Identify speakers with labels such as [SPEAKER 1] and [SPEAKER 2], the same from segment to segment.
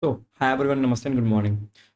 [SPEAKER 1] So, hi everyone, namaste and good morning.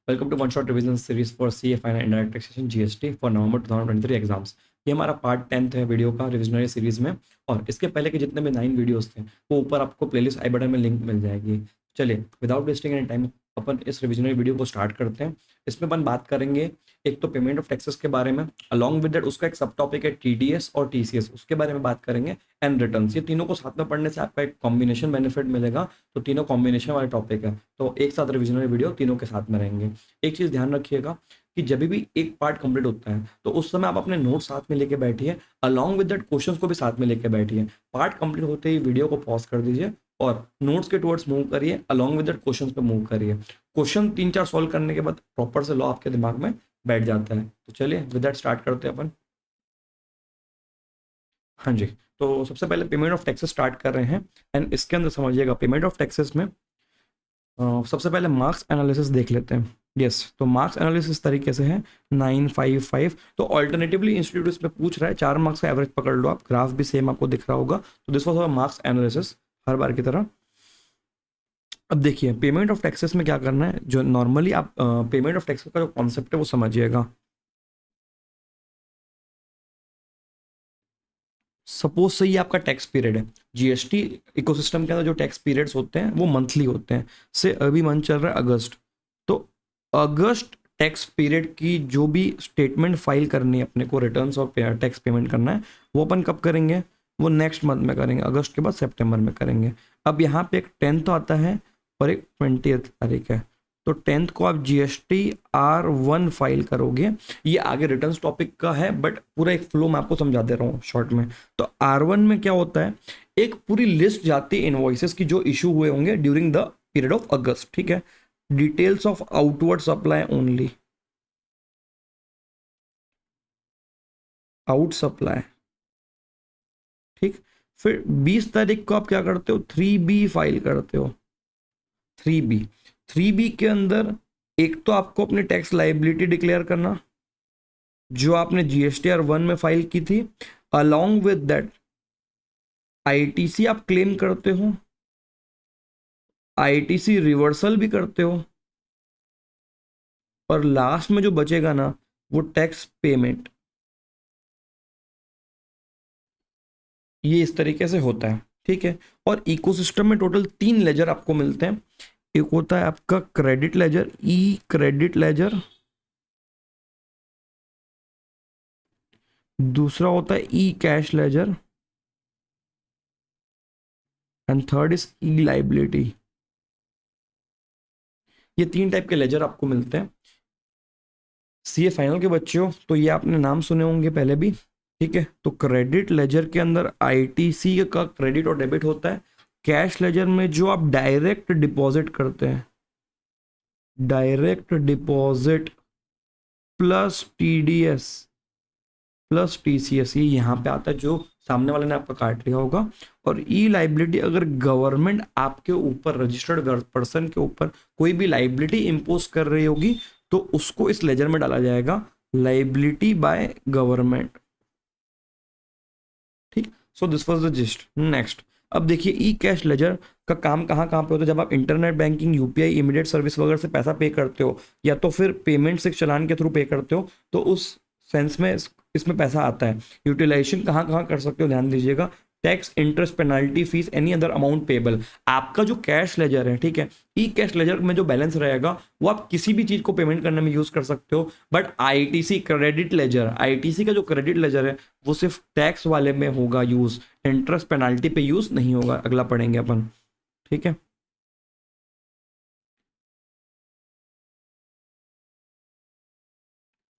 [SPEAKER 1] Welcome to one shot revision series for CFI and indirect taxation GST for November 2023 exams. ये हमारा part 10th है video का revisionary series में, और इसके पहले के जितने भी 9 वीडियोस थे वो ऊपर आपको प्लेलिस्ट आई बटन में लिंक मिल जाएगी। चलिए विदाउट वेस्टिंग एनी टाइम अपन इस रिविजनरी वीडियो को स्टार्ट करते हैं। इसमें अपन बात करेंगे एक तो पेमेंट ऑफ टैक्सेस के बारे में, अलॉन्ग विद दैट उसका एक सब टॉपिक है टीडीएस और टीसीएस, उसके बारे में बात करेंगे, एंड रिटर्न्स। ये तीनों को साथ में पढ़ने से आपका एक कॉम्बिनेशन बेनिफिट मिलेगा, तो तीनों कॉम्बिनेशन वाले टॉपिक है, तो एक साथ रिविजनरी वीडियो तीनों के साथ में रहेंगे। एक चीज़ ध्यान रखिएगा कि जब भी एक पार्ट कंप्लीट होता है तो उस समय आप अपने नोट साथ में लेके बैठिए, अलॉन्ग विद दैट क्वेश्चंस को भी साथ में लेके बैठिए। पार्ट कंप्लीट होते ही वीडियो को पॉज कर दीजिए और नोट्स के टुवर्ड्स मूव करिए, अलॉन्ग विद दैट क्वेश्चंस पे मूव करिए। क्वेश्चन 3-4 सॉल्व करने के बाद प्रॉपर से लॉ आपके दिमाग में बैठ जाता है। तो चलिए विद दैट स्टार्ट करते हैं अपन। हाँ जी, तो सबसे पहले पेमेंट ऑफ टैक्सेस स्टार्ट कर रहे हैं, एंड इसके अंदर समझिएगा पेमेंट ऑफ टैक्सेस में सबसे पहले मार्क्स एनालिसिस देख लेते हैं। यस, तो मार्क्स एनालिसिस तरीके से है 955। तो ऑल्टरनेटिवली इंस्टीट्यूट इसमें पूछ रहा है 4 मार्क्स का एवरेज पकड़ लो आप, ग्राफ भी सेम आपको दिख रहा होगा। तो दिस वाज मार्क्स एनालिसिस हर बार की तरह। अब देखिए पेमेंट ऑफ टैक्सेस में क्या करना है, जो नॉर्मली आप पेमेंट ऑफ टैक्सेस का जो कॉन्सेप्ट है वो समझिएगा। सपोज से ये आपका टैक्स पीरियड है, जीएसटी इकोसिस्टम के अंदर जो टैक्स पीरियड्स होते हैं वो मंथली होते हैं। से अभी मंथ चल रहा है अगस्त, तो अगस्त टैक्स पीरियड की जो भी स्टेटमेंट फाइल करनी है अपने को, रिटर्न्स और टैक्स पेमेंट करना है, वो अपन कब करेंगे? वो नेक्स्ट मंथ में करेंगे, अगस्त के बाद सितंबर में करेंगे। अब यहाँ पे एक 10th आता है और एक 20th तारीख है, तो 10th को आप GST R1 फाइल करोगे। ये आगे रिटर्न्स टॉपिक का है, बट पूरा एक फ्लो मैं आपको समझा दे रहा हूँ शॉर्ट में। तो R1 में क्या होता है, एक पूरी लिस्ट जाती है इनवॉइसेस की जो इशू हुए होंगे ड्यूरिंग द पीरियड ऑफ अगस्त, ठीक है। Details of outward supply only, out supply, ठीक। फिर 20 तारीख को आप क्या करते हो, 3B फाइल करते हो। 3B, 3B के अंदर एक तो आपको अपनी टैक्स लाइबिलिटी डिक्लेयर करना जो आपने GSTR1 में फाइल की थी, अलॉन्ग विद दैट ITC आप क्लेम करते हो, ITC रिवर्सल भी करते हो, और लास्ट में जो बचेगा ना वो टैक्स पेमेंट। ये इस तरीके से होता है, ठीक है। और इकोसिस्टम में टोटल 3 लेजर आपको मिलते हैं। एक होता है आपका credit ledger, e credit ledger. दूसरा होता है e cash ledger, and third is e liability. ये 3 टाइप के लेजर आपको मिलते हैं। सीए फाइनल के बच्चों, तो ये आपने नाम सुने होंगे पहले भी, ठीक है। तो क्रेडिट लेजर के अंदर आईटीसी का क्रेडिट और डेबिट होता है। कैश लेजर में जो आप डायरेक्ट डिपॉजिट करते हैं, direct deposit plus TDS plus TCS, ये यहाँ पे आता है जो सामने वाले ने आपका काट लिया होगा। और ई लाइबिलिटी, अगर गवर्नमेंट आपके ऊपर, रजिस्टर्ड पर्सन के ऊपर कोई भी लाइबिलिटी इंपोज कर रही होगी तो उसको इस लेजर में डाला जाएगा, लाइबिलिटी बाय गवर्नमेंट, ठीक। So this was the gist. Next, अब देखिए ई कैश लेजर का काम कहाँ कहाँ पे होता है। जब आप internet banking, UPI, immediate service वगैरह से पैसा पे करते हो, या तो फिर पेमेंट से चलान के थ्रू पे करते हो, तो उस सेंस में इसमें पैसा आता है। यूटिलाइजेशन कहाँ कहाँ कर सकते हो, ध्यान दीजिएगा। Tax, interest, penalty, fees, any other amount payable. आपका जो कैश लेजर है, ठीक है, ई कैश लेजर में जो बैलेंस रहेगा वो आप किसी भी चीज को पेमेंट करने में यूज कर सकते हो। But ITC credit ledger, ITC का जो क्रेडिट लेजर है वो सिर्फ टैक्स वाले में होगा यूज, इंटरेस्ट पेनाल्टी पे यूज नहीं होगा। अगला पढ़ेंगे अपन, ठीक है।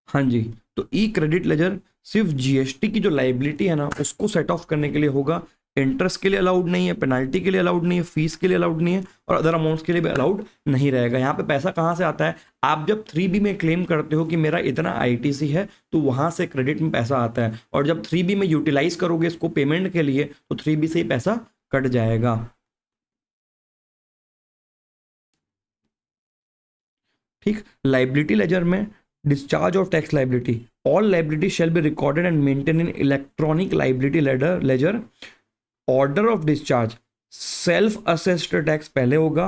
[SPEAKER 1] हाँ जी, तो ई क्रेडिट लेजर सिर्फ जीएसटी की जो लाइबिलिटी है ना उसको सेट ऑफ करने के लिए होगा। इंटरेस्ट के लिए अलाउड नहीं है, पेनाल्टी के लिए अलाउड नहीं है, फीस के लिए अलाउड नहीं है, और अदर अमाउंट्स के लिए भी अलाउड नहीं रहेगा। यहाँ पे पैसा कहाँ से आता है, आप जब 3B में क्लेम करते हो कि मेरा इतना आईटीसी है तो वहां से क्रेडिट में पैसा आता है, और जब 3B में यूटिलाइज करोगे इसको पेमेंट के लिए तो 3B से ही पैसा कट जाएगा, ठीक। लाइबिलिटी लेजर में discharge of tax liability, all liability shall be recorded and maintain in electronic liability ledger. Order of discharge, self assessed tax पहले होगा,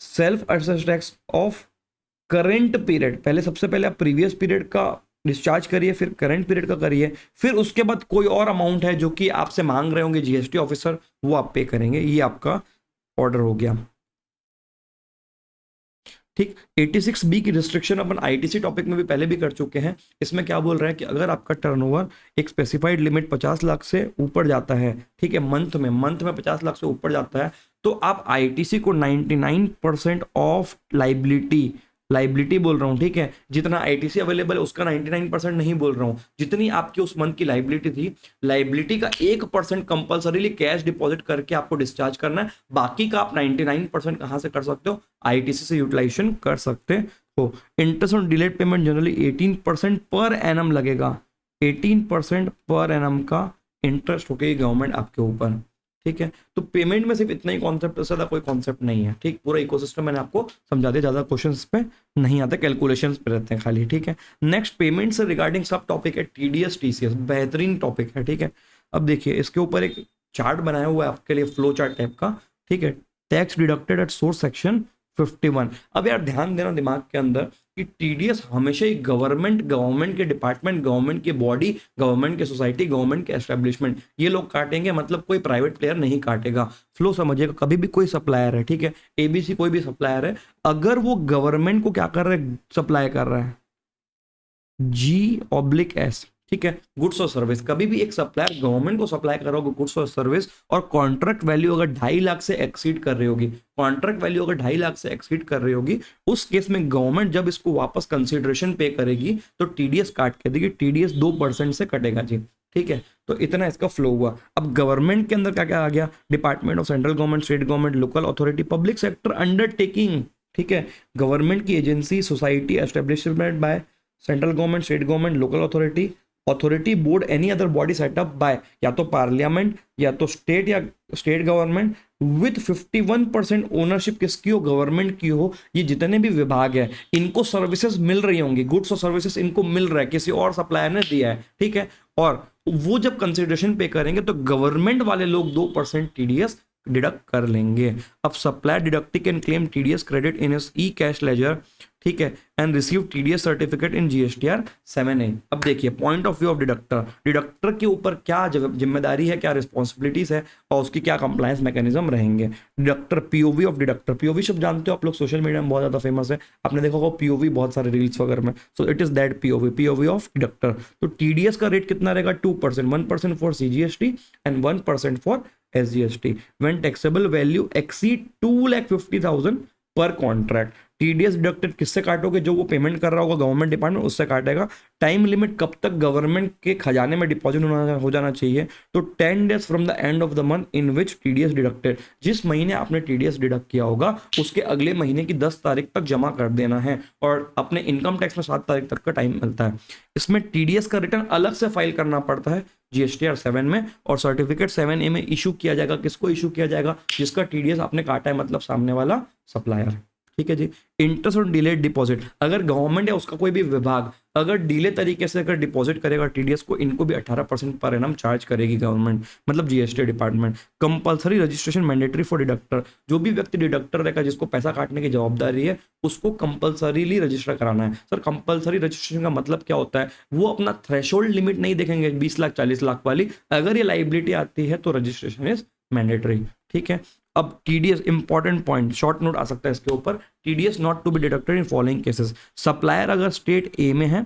[SPEAKER 1] self assessed tax of current period, पहले सबसे पहले आप प्रीवियस पीरियड का discharge करिए, फिर करंट पीरियड का करिए, फिर उसके बाद कोई और अमाउंट है जो कि आपसे मांग रहे होंगे जीएसटी ऑफिसर, वो आप पे करेंगे। ये आपका ऑर्डर हो गया। ठीक, 86B की रिस्ट्रिक्शन अपन आईटीसी टॉपिक में भी पहले भी कर चुके हैं। इसमें क्या बोल रहा है कि अगर आपका टर्नओवर एक स्पेसिफाइड लिमिट 50 लाख से ऊपर जाता है, ठीक है, मंथ में 50 लाख से ऊपर जाता है, तो आप आईटीसी को 99% ऑफ लाइबिलिटी बोल रहा हूँ, ठीक है, जितना आईटीसी अवेलेबल है उसका 99% नहीं बोल रहा हूँ, जितनी आपकी उस मंथ की लाइबिलिटी थी, लाइबिलिटी का 1% कंपल्सरीली कैश डिपॉजिट करके आपको डिस्चार्ज करना है। बाकी का आप 99% कहाँ से कर सकते हो, आईटीसी से यूटिलाइजेशन कर सकते हो। Interest on delayed payment generally 18% per annum लगेगा, 18% पर एनम का इंटरेस्ट होगी गवर्नमेंट आपके ऊपर, ठीक है। तो पेमेंट में सिर्फ इतना ही कॉन्सेप्ट, ज्यादा कोई कॉन्सेप्ट नहीं है, ठीक। पूरा इकोसिस्टम मैंने आपको समझा दिया, ज्यादा क्वेश्चंस पे नहीं आते, कैलकुलेशंस पे रहते हैं खाली, ठीक है। नेक्स्ट पेमेंट से रिगार्डिंग सब टॉपिक है टीडीएस टीसीएस, बेहतरीन टॉपिक है, ठीक है। अब देखिए इसके ऊपर एक चार्ट बनाया हुआ है आपके लिए, फ्लो चार्ट टाइप का, ठीक है। Tax deducted at source section 51। अब यार ध्यान देना दिमाग के अंदर कि टीडीएस हमेशा ही गवर्नमेंट के डिपार्टमेंट, गवर्नमेंट की बॉडी, गवर्नमेंट के सोसाइटी, गवर्नमेंट के एस्टेब्लिशमेंट, ये लोग काटेंगे, मतलब कोई प्राइवेट प्लेयर नहीं काटेगा। फ्लो समझिएगा, कभी भी कोई सप्लायर है, ठीक है, एबीसी कोई भी सप्लायर है, अगर वो गवर्नमेंट को क्या कर रहा है, सप्लाई कर रहा है, G/S, ठीक है, गुड्स और सर्विस, कभी भी एक सप्लायर गवर्नमेंट को सप्लाई कर रहा होगा गुड्स और सर्विस, और कॉन्ट्रैक्ट वैल्यू अगर 2.5 लाख से एक्सीड कर रही होगी, कॉन्ट्रैक्ट वैल्यू अगर 2.5 लाख से एक्सीड कर रही होगी, उस केस में गवर्नमेंट जब इसको वापस कंसिडरेशन पे करेगी तो टीडीएस काट के देगी, टीडीएस 2% से कटेगा जी, ठीक है। तो इतना इसका फ्लो हुआ। अब गवर्नमेंट के अंदर क्या क्या आ गया, department of central government, state government, local authority, public sector undertaking, ठीक है, गवर्नमेंट की agency, society, establishment by central government, state government, local authority board, any other body setup by या तो पार्लियामेंट या तो स्टेट या स्टेट गवर्नमेंट, विथ 51% ओनरशिप किसकी हो, गवर्नमेंट की हो। ये जितने भी विभाग है इनको सर्विसेज मिल रही होंगी, गुड्स और सर्विसेज इनको मिल रहा है, किसी और सप्लायर ने दिया है, ठीक है। और वो जब कंसिडरेशन पे करेंगे तो गवर्नमेंट वाले लोग 2% टीडीएस डिडक्ट कर लेंगे। अब supplier deducting can claim TDS credit in his E cash laser, ठीक है, and receive TDS certificate in GSTR 7A। अब देखिए point of view of deductor के ऊपर क्या जिम्मेदारी है, क्या रिस्पॉन्सिबिलिटीज है, और उसकी क्या कंप्लायंस मैकेनिज्म रहेंगे। Deductor, POV of deductor, POV शब्द जानते हो आप लोग, सोशल मीडिया में बहुत ज्यादा फेमस है, आपने देखा होगा पीओवी बहुत सारे रील्स वगैरह में, so it is that POV of deductor. तो टीडीएस का रेट कितना रहेगा, 2%, 1% for CGST and 1% for SGST when taxable value exceed 2,50,000 पर कॉन्ट्रैक्ट। टीडीएस डिडक्टेड किससे काटोगे, जो वो पेमेंट कर रहा होगा गवर्नमेंट डिपार्टमेंट, उससे काटेगा। टाइम लिमिट कब तक गवर्नमेंट के खजाने में डिपॉजिट हो जाना चाहिए, तो 10 days from the end of the month in which TDS deducted, जिस महीने आपने टीडीएस डिडक्ट किया होगा उसके अगले महीने की 10 तारीख तक जमा कर देना है, और अपने इनकम टैक्स में 7 तारीख तक का टाइम मिलता है। इसमें टीडीएस का रिटर्न अलग से फाइल करना पड़ता है जीएसटीआर 7 में, और सर्टिफिकेट 7A में इशू किया जाएगा। किसको इशू किया जाएगा, जिसका टीडीएस आपने काटा है, मतलब सामने वाला सप्लायर, ठीक है जी। इंटरेस्ट ऑन डिलेड डिपॉजिट, अगर गवर्नमेंट या उसका कोई भी विभाग अगर डिले तरीके से अगर डिपॉजिट करेगा टीडीएस को, इनको भी 18% पर एनम चार्ज करेगी गवर्नमेंट, मतलब GST department. Compulsory registration mandatory for deductor, जो भी व्यक्ति डिडक्टर रहेगा जिसको पैसा काटने की जवाबदारी है, उसको कंपलसरीली रजिस्टर कराना है। सर कंपलसरी रजिस्ट्रेशन का मतलब क्या होता है, वो अपना थ्रेशोल्ड लिमिट नहीं देखेंगे 20 लाख 40 लाख वाली, अगर ये लाइबिलिटी आती है तो रजिस्ट्रेशन इज मैंडेटरी, ठीक है। अब TDS, important point, short note आ सकता है इसके ऊपर, TDS not to be deducted in following cases. Supplier अगर स्टेट ए में है,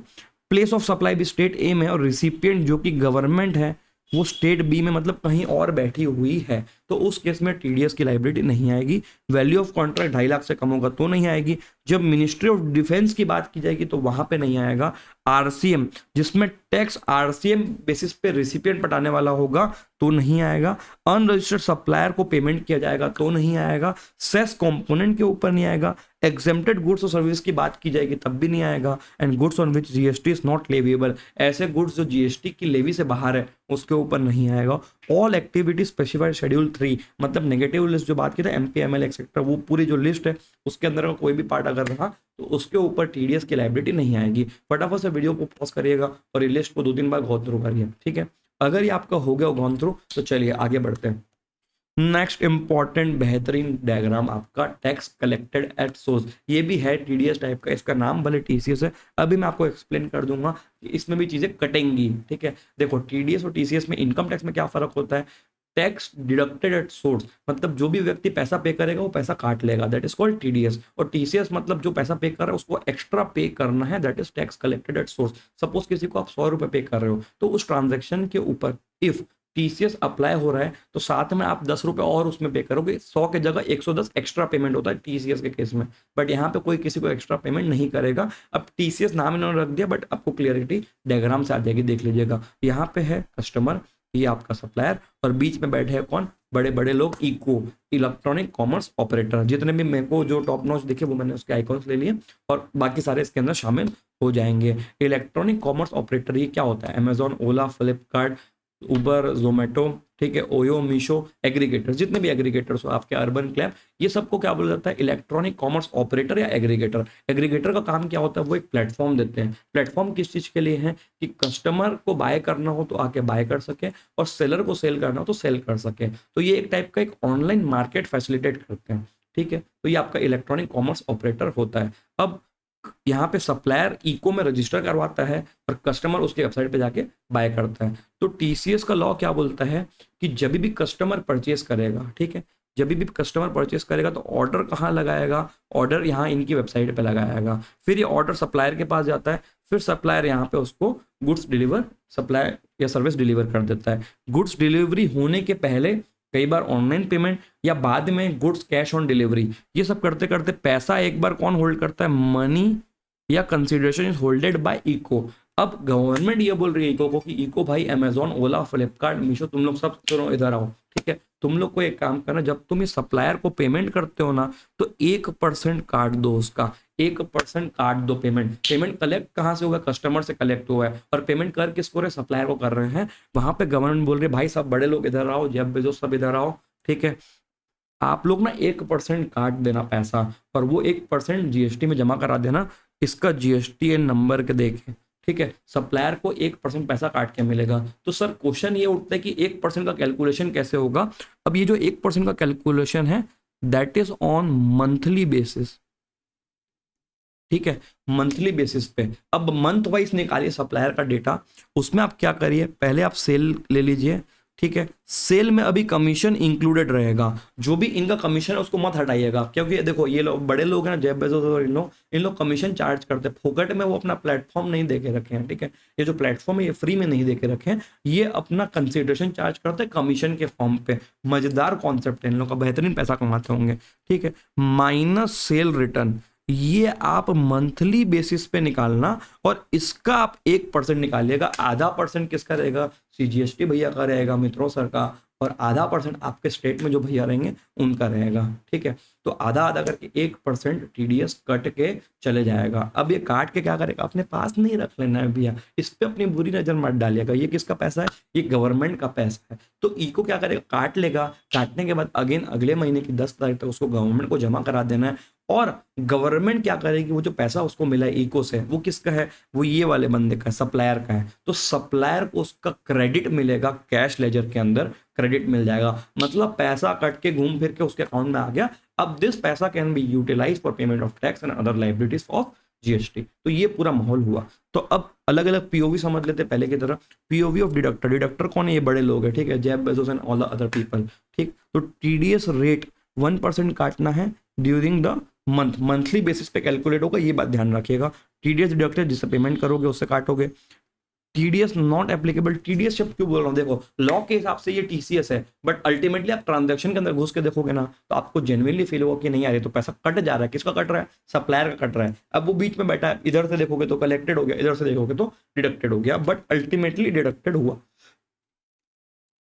[SPEAKER 1] प्लेस ऑफ सप्लाई भी स्टेट ए में है, और रिसिपिएंट जो कि गवर्नमेंट है वो स्टेट बी में, मतलब कहीं और बैठी हुई है, तो उस केस में टीडीएस की लाइबिलिटी नहीं आएगी। वैल्यू ऑफ कॉन्ट्रैक्ट 2.5 लाख से कम होगा तो नहीं आएगी। जब मिनिस्ट्री ऑफ डिफेंस की बात की जाएगी तो वहां पे नहीं आएगा। आरसीएम, जिसमें टैक्स आरसीएम बेसिस पे रिसिपिएंट पटाने वाला होगा तो नहीं आएगा। अनरजिस्टर्ड सप्लायर को पेमेंट किया जाएगा तो नहीं आएगा। सेस कंपोनेंट के ऊपर नहीं आएगा। एग्जेम्प्टेड गुड्स और सर्विस की बात की जाएगी तब भी नहीं आएगा। And goods on which GST is not leviable, ऐसे गुड्स जो जीएसटी की लेवी से बाहर है उसके ऊपर नहीं आएगा। ऑल एक्टिविटी स्पेसिफाइड शेड्यूल 3, मतलब नेगेटिव लिस्ट जो बात की था एमपी एमएल एक्सेट्रा, वो पूरी जो लिस्ट है उसके अंदर का कोई भी पार्ट अगर रहा तो उसके ऊपर टीडीएस की लाइबिलिटी नहीं आएगी। फटाफट से वीडियो को पॉज करिएगा और ये लिस्ट को 2-3 बार गो थ्रू करिए, ठीक है। अगर ये आपका हो गया गॉन थ्रू तो चलिए आगे बढ़ते हैं। नेक्स्ट इंपॉर्टेंट बेहतरीन डायग्राम आपका टैक्स कलेक्टेड एट सोर्स, ये भी है टीडीएस टाइप का, इसका नाम भले टीसीएस है, अभी मैं आपको एक्सप्लेन कर दूंगा कि इसमें भी चीजें कटेंगी। ठीक है, देखो टीडीएस और टीसीएस में, इनकम टैक्स में क्या फर्क होता है, टैक्स डिडक्टेड एट सोर्स, मतलब जो भी व्यक्ति पैसा पे करेगा वो पैसा काट लेगा, दैट इज कॉल्ड टीडीएस। और टीसीएस मतलब जो पैसा पे कर रहा है उसको एक्स्ट्रा पे करना है, that is tax collected at source. Suppose किसी को आप 100 रुपए पे कर रहे हो, तो उस ट्रांजेक्शन के ऊपर इफ टीसीएस अप्लाई हो रहा है तो साथ में आप 10 रुपए और उसमें पे करोगे, 100 के जगह 110 एक्स्ट्रा पेमेंट होता है टीसीएस के केस में। बट यहाँ पे कोई किसी को एक्स्ट्रा पेमेंट नहीं करेगा। अब टीसीएस नाम इन्होंने रख दिया, बट आपको क्लियरिटी डायग्राम से आ जाएगी, देख लीजिएगा। यहाँ पे है कस्टमर, ये आपका सप्लायर, और बीच में बैठे हैं कौन, बड़े बड़े लोग, इको, इलेक्ट्रॉनिक कॉमर्स ऑपरेटर। जितने भी मेरे को जो टॉप नॉच दिखे वो मैंने उसके आइकॉन्स ले लिए, और बाकी सारे इसके अंदर शामिल हो जाएंगे। इलेक्ट्रॉनिक कॉमर्स ऑपरेटर ये क्या होता है, अमेजॉन, ओला, फ्लिपकार्ट, उबर, जोमेटो, ठीक है, ओयो, मीशो, एग्रीगेटर, जितने भी एग्रीगेटर्स हो आपके, अर्बन क्लैब, ये सबको क्या बोला जाता है, इलेक्ट्रॉनिक कॉमर्स ऑपरेटर या एग्रीगेटर। एग्रीगेटर का काम क्या होता है, वो एक प्लेटफॉर्म देते हैं। प्लेटफॉर्म किस चीज के लिए है, कि कस्टमर को बाय करना हो तो आके बाय कर सके, और सेलर को सेल करना हो तो सेल कर सके। तो ये एक टाइप का एक ऑनलाइन मार्केट फैसिलिटेट करते हैं। ठीक है, तो ये आपका इलेक्ट्रॉनिक कॉमर्स ऑपरेटर होता है। अब यहाँ पे सप्लायर इको में रजिस्टर करवाता है और कस्टमर उसके वेबसाइट पे जाके बाय करता है। तो टीसीएस का लॉ क्या बोलता है कि जब भी कस्टमर परचेस करेगा, ठीक है, जब भी कस्टमर परचेस करेगा तो ऑर्डर कहाँ लगाएगा, ऑर्डर यहाँ इनकी वेबसाइट पे लगाएगा। फिर ये ऑर्डर सप्लायर के पास जाता है, फिर सप्लायर यहाँ पे उसको गुड्स डिलीवर, सप्लाई या सर्विस डिलीवर कर देता है। गुड्स डिलीवरी होने के पहले कई बार ऑनलाइन पेमेंट, या बाद में गुड्स कैश ऑन डिलीवरी, ये सब करते करते पैसा एक बार कौन होल्ड करता है, मनी या कंसिडरेशन इज होल्डेड बाय इको। अब गवर्नमेंट ये बोल रही है इको को कि इको भाई, अमेजॉन, ओला, फ्लिपकार्ट, मीशो, तुम लोग सब सुनो, इधर आओ। ठीक है, तुम लोग को एक काम करना, जब तुम इस सप्लायर को पेमेंट करते हो ना, तो 1% काट दो उसका, 1% काट दो पेमेंट। पेमेंट कलेक्ट कहाँ से होगा, कस्टमर से कलेक्ट हुआ है, और पेमेंट कर किसको रहे, सप्लायर को कर रहे हैं। वहां पे गवर्नमेंट बोल रही है भाई सब बड़े लोग इधर आओ, जेफ बेजोस सब इधर आओ। ठीक है, आप लोग ना 1% काट देना पैसा, और वो 1% जीएसटी में जमा करा देना, इसका जीएसटी नंबर के देके। ठीक है, सप्लायर को 1% पैसा काट के मिलेगा। तो सर क्वेश्चन ये उठता है कि 1% का कैलकुलेशन कैसे होगा। अब ये जो 1% का कैलकुलेशन है, that is on monthly basis. ठीक है, मंथली बेसिस पे। अब मंथ वाइज निकालिए सप्लायर का डेटा, उसमें आप क्या करिए, पहले आप सेल ले लीजिए। ठीक है, सेल में अभी कमीशन इंक्लूडेड रहेगा, जो भी इनका कमीशन है उसको मत हटाइएगा, क्योंकि देखो ये लोग बड़े लोग हैं ना, जेफ बेजोस और इन लोग कमीशन चार्ज करते हैं फोकट में, वो अपना प्लेटफॉर्म नहीं दे के रखे हैं। ठीक है, ये जो प्लेटफॉर्म है ये फ्री में नहीं दे के रखे हैं, ये अपना कंसिडरेशन चार्ज करते हैं कमीशन के फॉर्म पे। मजेदार कॉन्सेप्ट है, इन लोग का बेहतरीन पैसा कमाते होंगे। ठीक है, माइनस सेल रिटर्न, ये आप मंथली बेसिस पे निकालना, और इसका आप 1% निकालिएगा। आधा परसेंट किसका रहेगा, सीजीएसटी भैया का रहेगा, मित्रों सर का, और आधा परसेंट आपके स्टेट में जो भैया रहेंगे उनका रहेगा। ठीक है, तो आधा आधा करके 1% टीडीएस कट के चले जाएगा। अब ये काट के क्या करेगा, अपने पास नहीं रख लेना है भैया, इस पे अपनी बुरी नजर मत डालिएगा। ये किसका पैसा है, ये गवर्नमेंट का पैसा है। तो इको क्या करेगा, काट लेगा, काटने के बाद अगेन अगले महीने की 10 तारीख तक उसको गवर्नमेंट को जमा करा देना है। और गवर्नमेंट क्या करेगी, वो जो पैसा उसको मिला है इको से, वो किसका है, वो ये वाले बंदे का है, सप्लायर का है। तो सप्लायर को उसका क्रेडिट मिलेगा, कैश लेजर के अंदर क्रेडिट मिल जाएगा, मतलब पैसा कट के घूम फिर के उसके अकाउंट में आ गया। अब दिस पैसा can be utilise for payment of tax and other liabilities of GST. तो ये पूरा माहौल हुआ। तो अब अलग अलग पीओवी समझ लेते पहले की तरह। पीओवी ऑफ डिडक्टर, डिडक्टर कौन है, ये बड़े लोग हैं। ठीक है, Jeff Bezos and all the other people. ठीक, तो टीडीएस रेट 1% काटना है during the month, monthly basis पे कैलकुलेट होगा, ये बात ध्यान रखिएगा। टीडीएस डिडक्टेड, जिससे पेमेंट करोगे उससे काटोगे। टीडीएस नॉट एप्लीकेबल, टीडीएस शब्द क्यों बोल रहा हूँ, देखो लॉ के हिसाब से ये टीसीएस है, बट अल्टीमेटली आप ट्रांजैक्शन के अंदर घुस के देखोगे ना, तो आपको जेन्युइनली फील होगा कि नहीं यार ये तो पैसा कट जा रहा है। किसका कट रहा है, सप्लायर का कट रहा है। अब वो बीच में बैठा है, इधर से देखोगे तो कलेक्टेड हो गया, इधर से देखोगे तो डिडक्टेड हो गया, बट अल्टीमेटली डिडक्टेड हुआ।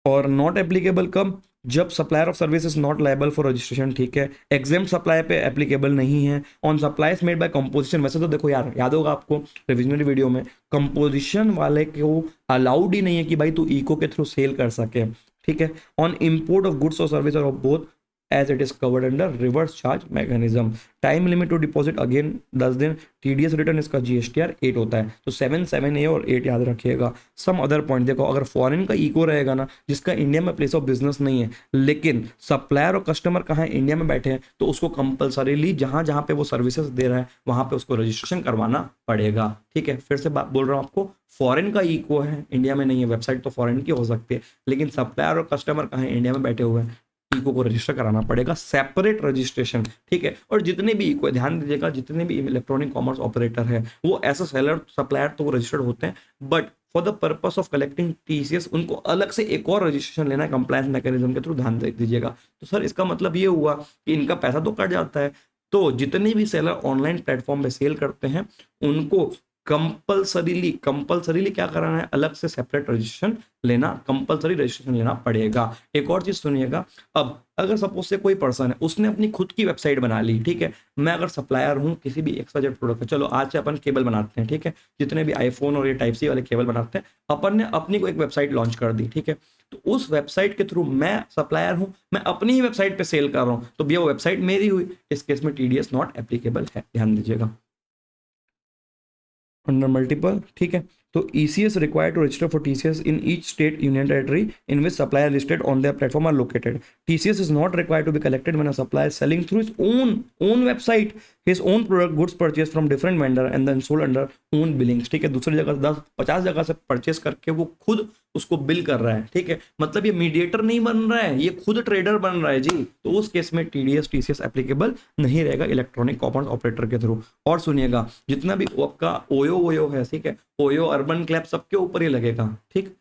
[SPEAKER 1] और नॉट एप्लीकेबल कब, जब supplier of service is not liable for registration. ठीक है, एग्जाम सप्लाई पे एप्लीकेबल नहीं है। On supplies made by composition, वैसे तो देखो यार याद होगा आपको रिविजनरी वीडियो में, कंपोजिशन वाले को अलाउड ही नहीं है कि भाई तू इको के थ्रू सेल कर सके। ठीक है, ऑन इंपोर्ट ऑफ गुड्स और सर्विस और both as it is covered under reverse charge mechanism. Time limit to deposit again 10 दिन। टीडीएस रिटर्न इसका जीएसटीआर 8 होता है, तो 7 और 8 याद रखिएगा। सम अदर पॉइंट देखो, अगर फॉरेन का इको रहेगा ना, जिसका इंडिया में प्लेस ऑफ बिजनेस नहीं है, लेकिन सप्लायर और कस्टमर कहाँ इंडिया में बैठे हैं, तो उसको कंपलसरीली जहां जहां पे वो सर्विसेज दे रहा है वहां पे उसको रजिस्ट्रेशन करवाना पड़ेगा। ठीक है, फिर से बात बोल रहा हूँ आपको, फॉरेन का इको है, इंडिया में नहीं है। वेबसाइट तो फॉरेन की हो सकती है, लेकिन सप्लायर और कस्टमर कहाँ इंडिया में बैठे हुए हैं, इको को रजिस्टर कराना पड़ेगा, सेपरेट रजिस्ट्रेशन। ठीक है, और जितने भी इको, ध्यान दीजिएगा, जितने भी इलेक्ट्रॉनिक कॉमर्स ऑपरेटर है वो ऐसा सेलर सप्लायर तो वो रजिस्टर्ड होते हैं, but for the purpose of collecting TCS उनको अलग से एक और रजिस्ट्रेशन लेना है कंप्लायंस मैकेनिज्म के थ्रू, ध्यान दे दीजिएगा। तो सर इसका मतलब ये हुआ कि इनका पैसा तो कट जाता है, तो जितने भी सेलर ऑनलाइन प्लेटफॉर्म पे सेल करते हैं उनको कंपलसरीली क्या कराना है, अलग से सेपरेट रजिस्ट्रेशन लेना, कंपलसरी रजिस्ट्रेशन लेना पड़ेगा। एक और चीज सुनिएगा, अब अगर सपोज से कोई पर्सन है उसने अपनी खुद की वेबसाइट बना ली, ठीक है, मैं अगर सप्लायर हूं किसी भी XYZ प्रोडक्ट का, चलो आज से अपन केबल बनाते हैं, ठीक है, जितने भी आईफोन और ये टाइप सी वाले केबल बनाते हैं, अपन ने अपनी को एक वेबसाइट लॉन्च कर दी, ठीक है, तो उस वेबसाइट के थ्रू मैं सप्लायर हूं, मैं अपनी ही वेबसाइट पे सेल कर रहा हूं, तो भैया वो वेबसाइट मेरी हुई, इस केस में टीडीएस नॉट एप्लीकेबल है, ध्यान दीजिएगा। अंडर मल्टीपल, ठीक है, तो ECS required to register for TCS in each state union territory in which supplier listed on their platform are located. TCS is not required to be collected when a supplier is selling through his own website his own product goods purchased from different vendor and then sold under own billings। ठीक है, दूसरी जगह 10-50 जगह से purchase करके वो खुद उसको बिल कर रहा है। ठीक है, मतलब ये मीडिएटर नहीं बन रहा है, ये खुद ट्रेडर बन रहा है जी, तो उस केस में TDS TCS एप्लीकेबल नहीं रहेगा इलेक्ट्रॉनिक कॉमर्स ऑपरेटर के थ्रू। और सुनिएगा, जितना भी आपका ओयो है, ठीक है, ओयो अर्बन क्लैप सबके ऊपर ही लगेगा। ठीक,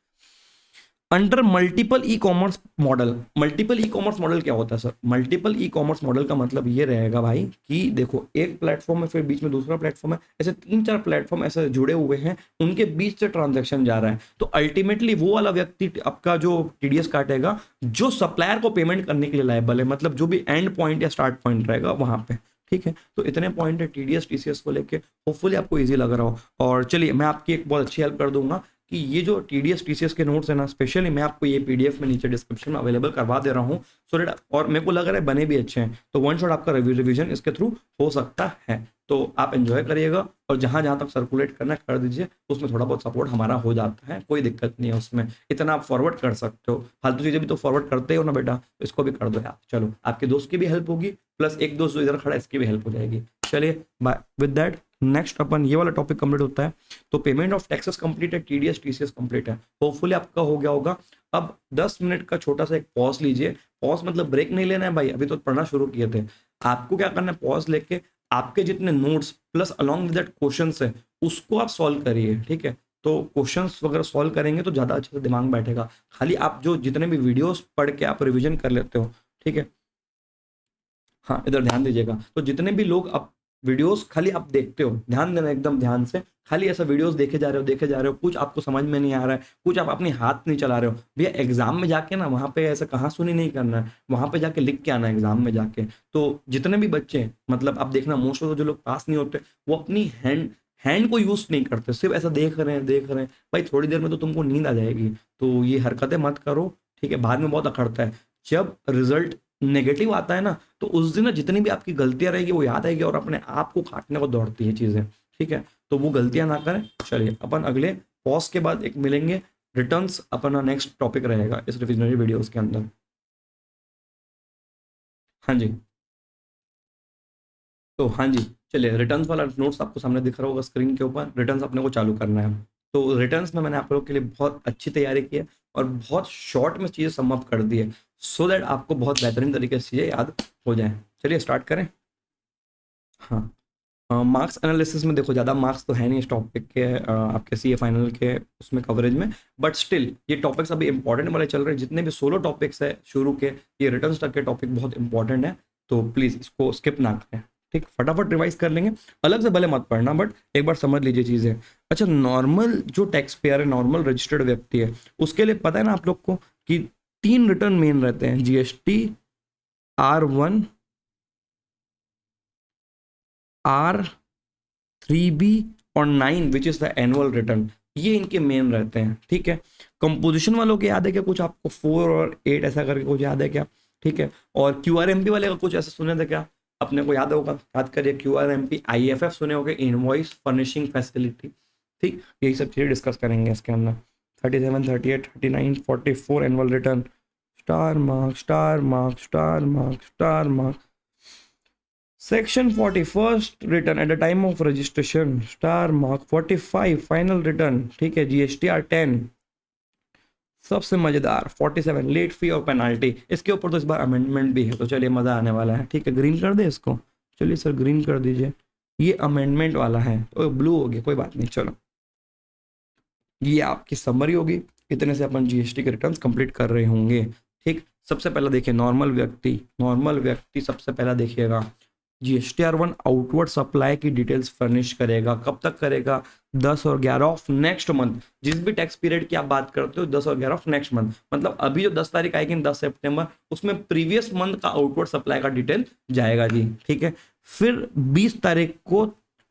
[SPEAKER 1] under multiple e commerce model. Multiple e commerce model क्या होता है sir? Multiple e commerce model का मतलब ये रहेगा भाई कि देखो, एक प्लेटफॉर्म है, फिर बीच में दूसरा प्लेटफॉर्म है, ऐसे 3-4 प्लेटफॉर्म ऐसे जुड़े हुए हैं, उनके बीच से ट्रांजैक्शन जा रहा है, तो अल्टीमेटली वो वाला व्यक्ति आपका जो टीडीएस काटेगा जो सप्लायर को पेमेंट करने के लिए लायबल है, मतलब जो भी एंड पॉइंट या स्टार्ट पॉइंट रहेगा वहां पे। ठीक है, तो इतने पॉइंट है टीडीएस टीसीएस को लेके, होपफुली आपको इजी लग रहा हो। और चलिए मैं आपकी एक बहुत अच्छी हेल्प कर दूंगा कि ये जो TDS TCS के नोट्स है ना, स्पेशली मैं आपको ये PDF में नीचे डिस्क्रिप्शन में अवेलेबल करवा दे रहा हूँ, सो दैट, और मेरे को लग रहा है बने भी अच्छे हैं, तो वन शॉट आपका रिवीजन इसके थ्रू हो सकता है, तो आप एंजॉय करिएगा और जहां जहां तक सर्कुलेट करना कर दीजिए, उसमें थोड़ा बहुत सपोर्ट हमारा हो जाता है, कोई दिक्कत नहीं है उसमें, इतना आप फॉरवर्ड कर सकते हो, फालतू चीजें भी तो फॉरवर्ड करते हो ना बेटा, तो इसको भी कर दो यार। चलो, आपके दोस्त की भी हेल्प होगी, प्लस एक दोस्त जो इधर खड़ा है इसकी भी हेल्प हो जाएगी। चलिए बाय, विद दैट नेक्स्ट अपन ये वाला टॉपिक कंप्लीट होता है, तो पेमेंट ऑफ टैक्सेस कंप्लीट है, TDS TCS कंप्लीट है, होपफुली आपका हो गया होगा। अब 10 मिनट का छोटा सा एक पॉज लीजिए, पॉज मतलब ब्रेक नहीं लेना है भाई, अभी तो पढ़ना शुरू किए थे, आपको क्या करना है, पॉज लेके आपके जितने notes plus along with that questions है उसको आप सॉल्व करिए। ठीक है, तो क्वेश्चंस वगैरह सॉल्व करेंगे तो ज़्यादा अच्छे से दिमाग में बैठेगा। खाली आप जो जितने भी वीडियोस पढ़ के आप रिवीजन कर लेते हो, ठीक है, हाँ इधर ध्यान दीजिएगा, तो जितने भी लोग आप वीडियोस खाली आप देखते हो, ध्यान देना एकदम ध्यान से, खाली ऐसा वीडियोस देखे जा रहे हो, कुछ आपको समझ में नहीं आ रहा है, कुछ आप अपने हाथ नहीं चला रहे हो, भैया एग्जाम में जाके ना वहाँ पे ऐसा कहाँ सुनी नहीं करना है, वहाँ पे जाके लिख के आना है एग्जाम में जाके। तो जितने भी बच्चे हैं, मतलब आप देखना मोस्ट ऑफ जो लोग पास नहीं होते वो अपनी हैंड को यूज नहीं करते, सिर्फ ऐसा देख रहे हैं भाई, थोड़ी देर में तो तुमको नींद आ जाएगी, तो ये हरकतें मत करो। ठीक है, बाद में बहुत अखड़ता है, जब रिजल्ट नेगेटिव आता है ना, तो उस दिन ना जितनी भी आपकी गलतियां रहेगी वो याद आएगी और अपने आप को काटने को दौड़ती है चीजें। ठीक है, तो वो गलतियां ना करें। चलिए अपन अगले पॉज के बाद एक मिलेंगे, रिटर्न्स अपना नेक्स्ट टॉपिक रहेगा इस रिविजनरी वीडियोस के अंदर। हाँ जी, तो हाँ जी, चलिए रिटर्न्स वाला नोट्स आपको सामने दिख रहा होगा स्क्रीन के ऊपर, रिटर्न्स अपने को चालू करना है। तो रिटर्न्स में मैंने आप लोगों के लिए बहुत अच्छी तैयारी की है और बहुत शॉर्ट में चीज़ें सम अप कर दी है, सो दैट आपको बहुत बेहतरीन तरीके से चीज़ें याद हो जाए। चलिए स्टार्ट करें। हाँ, मार्क्स एनालिसिस में देखो, ज़्यादा मार्क्स तो है नहीं इस टॉपिक के, आपके CA फाइनल के उसमें कवरेज में, बट स्टिल ये टॉपिक्स अभी इंपॉर्टेंट वाले चल रहे हैं, जितने भी 16 टॉपिक्स है शुरू के, ये रिटर्न तक के टॉपिक बहुत इंपॉर्टेंट है, तो प्लीज़ इसको स्किप ना करें। ठीक, फटाफट रिवाइज कर लेंगे, अलग से भले मत पढ़ना, बट एक बार समझ लीजिए चीज़ें। अच्छा, नॉर्मल जो टैक्स पेयर है, नॉर्मल रजिस्टर्ड व्यक्ति है, उसके लिए पता है ना आप लोग को कि 3 रिटर्न मेन रहते हैं, GST, R1, R3B और 9 which is the annual return, ये इनके मेन रहते हैं। ठीक है, कंपोजिशन वालों के याद है क्या कुछ आपको? 4 और 8 ऐसा करके कुछ याद है क्या? ठीक है। और QRMP वाले का कुछ ऐसा सुने थे क्या, अपने को याद होगा, याद करिए। QRMP IFF सुने होंगे, इनवॉइस फर्निशिंग फैसिलिटी, ठीक। यही सब चीज़ें डिस्कस करेंगे इसके अंदर। 37, 38, 39, 44 annual return, star mark, star mark, star mark, star mark. Section 41 return at the time of registration, star mark. 45 final return, ठीक है। GSTR 10। सबसे मजेदार 47 लेट फी और पेनाल्टी। इसके ऊपर तो इस बार अमेंडमेंट भी है, तो चलिए मजा आने वाला है, ठीक है। ग्रीन कर दे इसको, चलिए सर ग्रीन कर दीजिए। ये अमेंडमेंट वाला है तो ब्लू हो गया, कोई बात नहीं, चलो। ये आपकी समरी होगी, इतने से अपन GST के रिटर्न्स कंप्लीट कर रहे होंगे, ठीक। सबसे पहले देखिए नॉर्मल व्यक्ति सबसे पहला देखिएगा, GSTR 1 आउटवर्ड सप्लाई की डिटेल्स फर्निश करेगा। कब तक करेगा, 10 और 11 ऑफ नेक्स्ट मंथ। जिस भी टैक्स पीरियड की आप बात करते हो 10 और 11 ऑफ नेक्स्ट मंथ, मतलब अभी जो 10 तारीख आएगी 10 सितंबर, उसमें प्रीवियस मंथ का आउटवर्ड सप्लाई का डिटेल जाएगा जी, ठीक है। फिर 20 तारीख को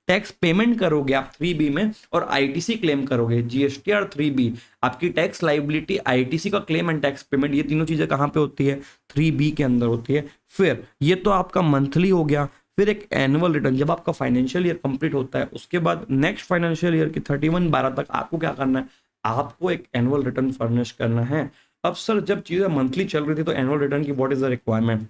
[SPEAKER 1] टैक्स पेमेंट करोगे आप 3B में और ITC क्लेम करोगे। GSTR 3B आपकी टैक्स लाइबिलिटी, ITC का क्लेम एंड टैक्स पेमेंट, ये तीनों चीजें कहाँ पे होती है, 3B के अंदर होती है। फिर ये तो आपका मंथली हो गया। फिर एक एनुअल रिटर्न, जब आपका फाइनेंशियल ईयर कंप्लीट होता है उसके बाद नेक्स्ट फाइनेंशियल ईयर की 31/12 तक आपको क्या करना है, आपको एक एनुअल रिटर्न फर्निश करना है। अब सर जब चीजें मंथली चल रही थी तो एनुअल रिटर्न की what is the requirement,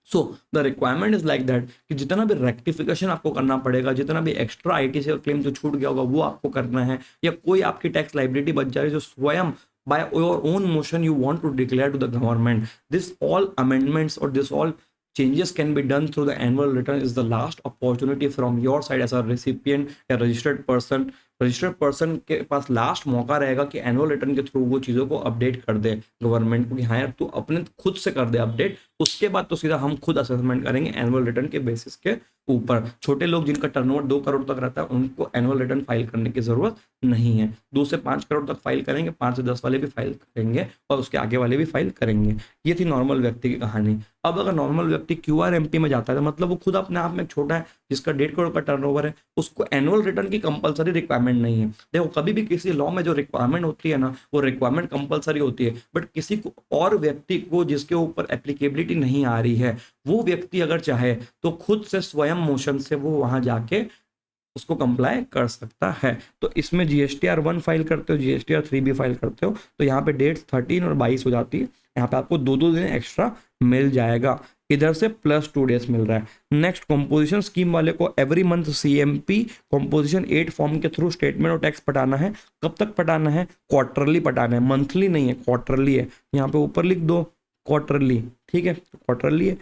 [SPEAKER 1] so the requirement is like that कि जितना भी रेक्टिफिकेशन आपको करना पड़ेगा, जितना भी एक्स्ट्रा ITC का क्लेम जो छूट गया होगा वो आपको करना है, या कोई आपकी टैक्स लाइबिलिटी बच जा रही है जो स्वयं by your own motion you want to declare to the government, this all amendments or this all changes can be done through the annual return is the last opportunity from your side as a recipient या registered person के पास last मौका रहेगा कि annual return के through वो चीज़ों को update कर दे गवर्नमेंट को कि हाँ यार तू अपने खुद से कर दे अपडेट। उसके बाद तो सीधा हम खुद असेसमेंट करेंगे एनुअल रिटर्न के बेसिस के ऊपर। छोटे लोग जिनका टर्नओवर 2 करोड़ तक रहता है उनको एनुअल रिटर्न फाइल करने की जरूरत नहीं है। 2 से 5 करोड़ तक फाइल करेंगे, 5 से 10 वाले भी फाइल करेंगे और उसके आगे वाले भी फाइल करेंगे। ये थी नॉर्मल व्यक्ति की कहानी। अब अगर नॉर्मल व्यक्ति QRMP में जाता है तो मतलब वो खुद अपने आप में छोटा है, जिसका 1.5 करोड़ का टर्नओवर है, उसको एनुअल रिटर्न की कंपलसरी रिक्वायरमेंट नहीं है। देखो कभी भी किसी लॉ में जो रिक्वायरमेंट होती है ना वो रिक्वायरमेंट कंपलसरी होती है, बट किसी को और व्यक्ति को जिसके ऊपर एप्लीकेबिलिटी नहीं आ रही है वो व्यक्ति अगर चाहे तो खुद से स्वयं मोशन से वो वहां जाके उसको कंप्लाई कर सकता है। तो इसमें GSTR 1 फाइल करते हो, GSTR 3B फाइल करते हो तो यहाँ पे डेट्स 13 और 22 हो जाती है। यहाँ पे आपको 2 दिन एक्स्ट्रा मिल जाएगा, इधर से +2 डेज मिल रहा है। नेक्स्ट कंपोजिशन स्कीम वाले को every month CMP composition 8 form के थ्रू स्टेटमेंट और टैक्स पटाना है। कब तक पटाना है, क्वार्टरली पटाना है, मंथली नहीं है, क्वार्टरली है। यहाँ पे ऊपर लिख दो क्वार्टरली, ठीक है, क्वार्टरली है।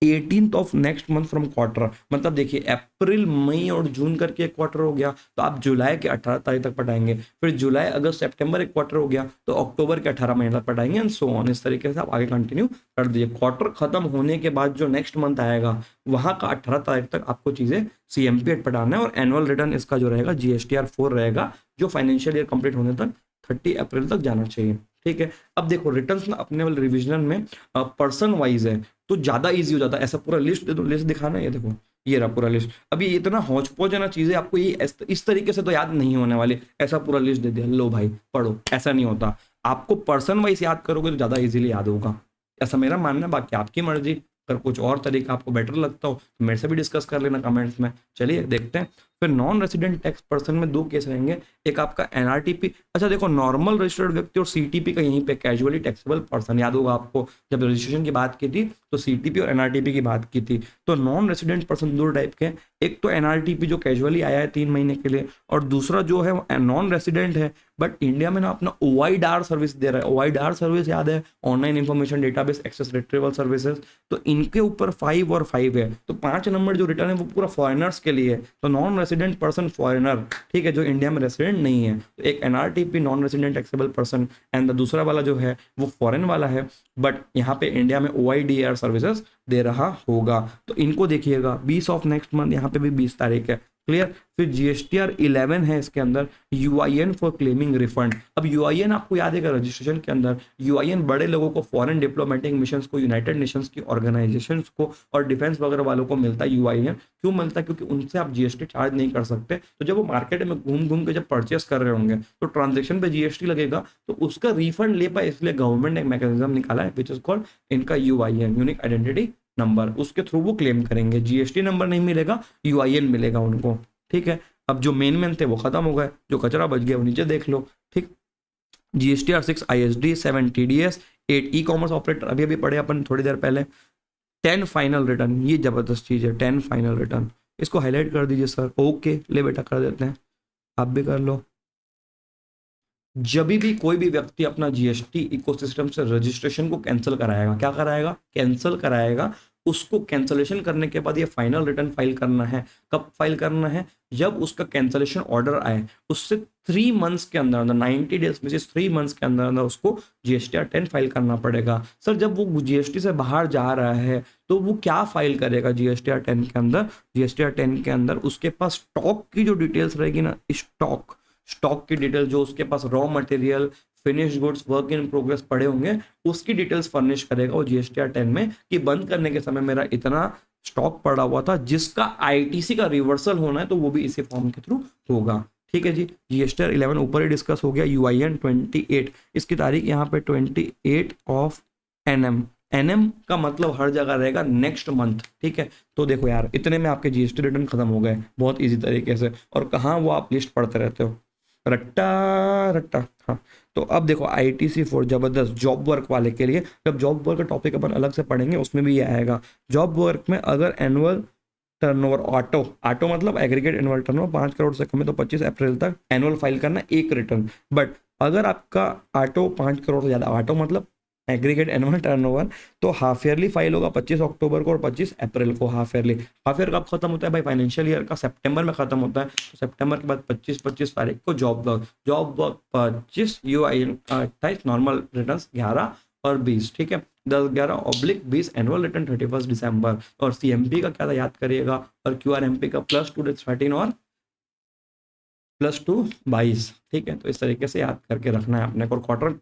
[SPEAKER 1] 18th of next month from quarter, मतलब देखिए अप्रैल मई और जून करके एक क्वार्टर हो गया तो आप जुलाई के 18 तारीख तक पटाएंगे, फिर जुलाई अगस्त सितंबर एक क्वार्टर हो गया तो अक्टूबर के 18 महीने तक पटाएंगे एंड सो ऑन। इस तरीके से आप आगे कंटिन्यू कर दीजिए। क्वार्टर खत्म होने के बाद जो नेक्स्ट मंथ आएगा वहां का 18 तारीख तक आपको चीजें CMP पटाना है और एनुअल रिटर्न इसका जो रहेगा GSTR 4 रहेगा जो फाइनेंशियल ईयर कंप्लीट होने तक 30 अप्रैल तक जाना चाहिए, ठीक है। अब देखो रिटर्न्स ना अपने वाले रिविजन में पर्सन वाइज है तो ज्यादा इजी हो जाता है। ऐसा पूरा लिस्ट दे दो, लिस्ट दिखाना है, ये देखो ये रहा पूरा लिस्ट। अभी इतना हौच पौच है ना चीजें, आपको ये इस तरीके से तो याद नहीं होने वाली। ऐसा पूरा लिस्ट दे दिया, लो भाई पढ़ो, ऐसा नहीं होता। आपको पर्सन वाइज याद करोगे तो ज्यादा इजीली याद होगा, ऐसा मेरा मानना है। बाकी आपकी मर्जी, अगर कुछ और तरीका आपको बेटर लगता हो तो मेरे से भी डिस्कस कर लेना कमेंट्स में। चलिए देखते हैं। फिर नॉन रेसिडेंट टैक्स पर्सन में 2 केस रहेंगे, एक आपका NRTP। अच्छा देखो नॉर्मल रजिस्टर्ड व्यक्ति और CTP का यहीं पे कैजुअली टैक्सेबल पर्सन, याद होगा आपको जब रजिस्ट्रेशन की बात की थी तो CTP और NRTP की बात की थी। तो नॉन रेसिडेंट पर्सन 2 टाइप के, एक तो NRTP जो कैजुअली आया है 3 महीने के लिए, और दूसरा जो है नॉन रेसिडेंट है बट इंडिया में ना अपना OIDAR सर्विस दे रहा है। OIDAR सर्विस याद है, online information database access retrieval services. तो इनके ऊपर 5 और 5 है, तो 5 नंबर जो रिटर्न है वो पूरा फॉरेनर्स के लिए है। तो नॉन रेसिडेंट पर्सन फॉरेनर, ठीक है, जो इंडिया में रेसिडेंट नहीं है। तो एक NRTP non resident taxable person and दूसरा वाला जो है वो फॉरेन वाला है बट यहाँ पे इंडिया में OIDAR सर्विसेज दे रहा होगा। तो इनको देखिएगा 20 ऑफ नेक्स्ट मंथ, यहाँ पे भी 20 तारीख है क्लियर। फिर जीएसटीआर 11 है इसके अंदर, यूआईएन फॉर क्लेमिंग रिफंड। अब यूआईएन आपको याद है कि रजिस्ट्रेशन के अंदर यूआईएन बड़े लोगों को, फॉरेन डिप्लोमेटिक मिशंस को, यूनाइटेड नेशंस की ऑर्गेनाइजेशंस को और डिफेंस वगैरह वालों को मिलता है यूआईएन। क्यों मिलता है? क्योंकि उनसे आप जीएसटी चार्ज नहीं कर सकते। तो जब वो मार्केट में घूम घूम के जब परचेस कर रहे होंगे तो ट्रांजेक्शन पे जीएसटी लगेगा, तो उसका रिफंड ले पाए इसलिए गवर्नमेंट ने एक मैकेनिज्म निकाला है विच इज कॉल्ड इनका यूआईएन, यूनिक आइडेंटिटी नंबर। उसके थ्रू वो क्लेम करेंगे। जीएसटी नंबर नहीं मिलेगा, यूआईएन मिलेगा उनको। ठीक है। अब जो मेन थे वो खत्म हो गए, जो कचरा बच गया वो नीचे देख लो। ठीक। GSTR 6 ISD, 7 TDS, 8 e commerce operator, अभी अभी पढ़े अपन थोड़ी देर पहले। 10 फाइनल रिटर्न, ये जबरदस्त चीज है, 10 फाइनल रिटर्न। इसको हाईलाइट कर दीजिए सर। ओके, ले बेटा कर देते हैं, आप भी कर लो। जब भी कोई भी व्यक्ति अपना जीएसटी इकोसिस्टम से रजिस्ट्रेशन को कैंसिल कराएगा, क्या कराएगा? कैंसिल कराएगा। उसको कैंसलेशन करने के बाद ये फाइनल रिटर्न फाइल करना है। कब फाइल करना है? जब उसका कैंसलेशन ऑर्डर आए उससे 3 मंथ्स के अंदर अंदर, 90 डेज में से 3 मंथ्स के अंदर अंदर उसको जीएसटीआर 10 फाइल करना पड़ेगा। सर जब वो जीएसटी से बाहर जा रहा है तो वो क्या फाइल करेगा जीएसटीआर 10 के अंदर? जीएसटीआर 10 के अंदर उसके पास स्टॉक की जो डिटेल्स रहेगी ना, स्टॉक की डिटेल, जो उसके पास raw material, finish goods, work in progress पड़े होंगे, उसकी डिटेल्स फर्निश करेगा वो जीएसटीआर 10 में कि बंद करने के समय मेरा इतना स्टॉक पड़ा हुआ था जिसका आईटीसी का रिवर्सल होना है, तो वो भी इसी फॉर्म के थ्रू होगा। ठीक है जी। जीएसटीआर 11 ऊपर ही डिस्कस हो गया। यूआईएन 28, इसकी तारीख यहाँ पे 28 ऑफ एनएम। एनएम का मतलब हर जगह रहेगा नेक्स्ट मंथ। ठीक है। तो देखो यार, इतने में आपके जीएसटी रिटर्न खत्म हो गए बहुत इजी तरीके से। और कहाँ वो आप लिस्ट पढ़ते रहते हो, रट्टा रट्टा। हाँ, तो अब देखो आईटीसी फॉर जबरदस्त जॉब वर्क वाले के लिए, जब जॉब वर्क का टॉपिक अपन अलग से पढ़ेंगे उसमें भी ये आएगा। जॉब वर्क में अगर एनुअल टर्नओवर, ऑटो मतलब एग्रीगेट एनुअल टर्नओवर 5 करोड़ से कम है तो 25 अप्रैल तक एनुअल फाइल करना एक रिटर्न। बट अगर आपका ऑटो 5 करोड़ से ज्यादा, ऑटो मतलब एग्रीगेट एनुअल टर्नओवर, तो हाफ ईयरली फाइल होगा 25 अक्टूबर को और 25 अप्रैल को। हाफ ईयरली, हाफ ईयर कब खत्म होता है भाई? फाइनेंशियल ईयर का सितंबर में खत्म होता है, तो सितंबर के बाद 25 तारीख को job work 25, UIN 28, normal return 11 और 20। ठीक है। 10/11/20 एनुअल रिटर्न 31 दिसंबर। और सीएमपी का क्या था याद करिएगा, और क्यूआरएमपी का +2 13 और +2 22। ठीक है। तो इस तरीके से याद करके रखना है अपने को। क्वार्टर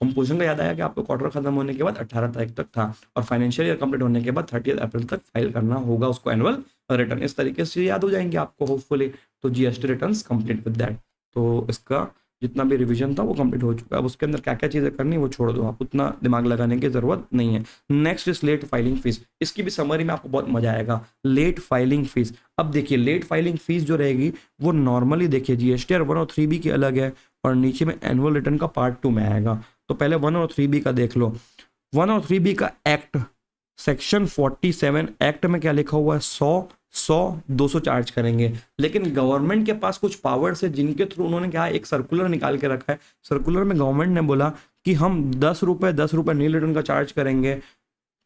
[SPEAKER 1] कंपोजिशन का याद आया कि आपको क्वार्टर खत्म होने के बाद 18 तारीख तक था, और फाइनेंशियल ईयर कंप्लीट होने के बाद 30 अप्रैल तक फाइल करना होगा उसको एनुअल रिटर्न। इस तरीके से याद हो जाएंगे आपको होपफुली। तो GST returns complete with that. तो इसका जितना भी रिवीजन था वो कंप्लीट हो चुका है। अब उसके अंदर क्या क्या चीज़ें करनी है वो छोड़ दो, आप उतना दिमाग लगाने की जरूरत नहीं है। Next is late filing fees. इसकी भी समरी में आपको बहुत मजा आएगा। लेट फाइलिंग फीस, अब देखिए लेट फाइलिंग फीस जो रहेगी वो नॉर्मली देखिए जीएसटीआर 1 और 3B की अलग है, और नीचे में एनुअल रिटर्न का पार्ट 2 में आएगा। तो पहले 1 और 3B का देख लो। 1 और 3B का एक्ट सेक्शन 47 एक्ट में क्या लिखा हुआ है? 100 200 चार्ज करेंगे। लेकिन गवर्नमेंट के पास कुछ पावर्स है जिनके थ्रू उन्होंने क्या एक सर्कुलर निकाल के रखा है। सर्कुलर में गवर्नमेंट ने बोला कि हम 10 रुपये नील रिटर्न का चार्ज करेंगे।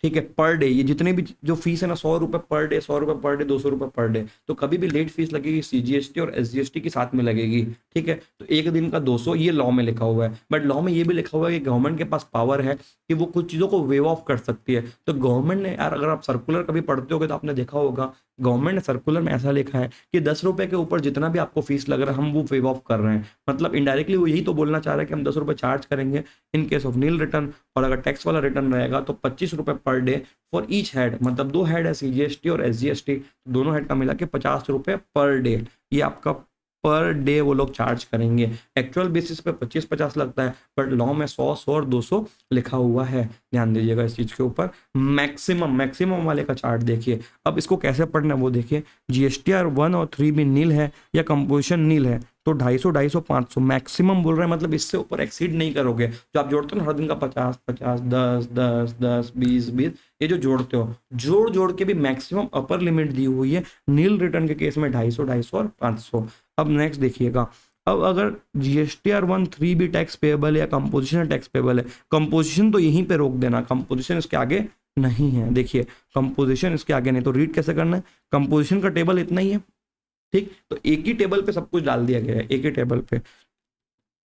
[SPEAKER 1] ठीक है, पर डे। ये जितने भी जो फीस है ना, 100 रुपये पर डे, 100 रुपये पर डे, 200 रुपये पर डे। तो कभी भी लेट फीस लगेगी सीजीएसटी और एसजीएसटी की साथ में लगेगी। ठीक है। तो एक दिन का 200, ये लॉ में लिखा हुआ है। बट लॉ में ये भी लिखा हुआ है कि गवर्नमेंट के पास पावर है कि वो कुछ चीज़ों को वेव ऑफ कर सकती है। तो गवर्नमेंट ने यार, अगर आप सर्कुलर कभी पढ़ते होगे तो आपने देखा होगा, गवर्नमेंट ने सर्कुलर में ऐसा लिखा है कि 10 रुपये के ऊपर जितना भी आपको फीस लग रहा है हम वो वेव ऑफ कर रहे हैं। मतलब इनडायरेक्टली वो यही तो बोलना चाह रहा है कि हम 10 रुपये चार्ज करेंगे in case of nil return, और अगर टैक्स वाला रिटर्न रहेगा तो 25 रुपये per day for each head. मतलब 2 हेड है सीजीएसटी और एसजीएसटी, दोनों हेड का मिला के 50 रुपये पर डे, ये आपका पर डे वो लोग चार्ज करेंगे। एक्चुअल बेसिस पे 25-50 लगता है, बट लॉ में 100 और 200 लिखा हुआ है। ध्यान दीजिएगा इस चीज के ऊपर। मैक्सिमम वाले का चार्ट देखिए। अब इसको कैसे पढ़ना है वो देखिए। जीएसटीआर 1 और 3 भी नील है या कंपोजिशन नील है तो 250, 500 मैक्सिमम बोल रहे हैं। मतलब इससे ऊपर एक्सीड नहीं करोगे। जो आप जोड़ते हो ना हर दिन का 50-50, 10-10, 20-20, ये जो जोड़ते हो, जोड़ के भी मैक्सिमम अपर लिमिट दी हुई है। नील रिटर्न के केस में 250 और 500। अब नेक्स्ट देखिएगा। अब अगर जीएसटीआर 1 3B टैक्स पेएबल है या कंपोजिशन टैक्स पेएबल है, कंपोजिशन तो यहीं पे रोक देना, कंपोजिशन इसके आगे नहीं है। देखिए कंपोजिशन इसके आगे नहीं, तो रीड कैसे करना है? कंपोजिशन का टेबल इतना ही है। ठीक, तो एक ही टेबल पे सब कुछ डाल दिया गया है, एक ही टेबल पे।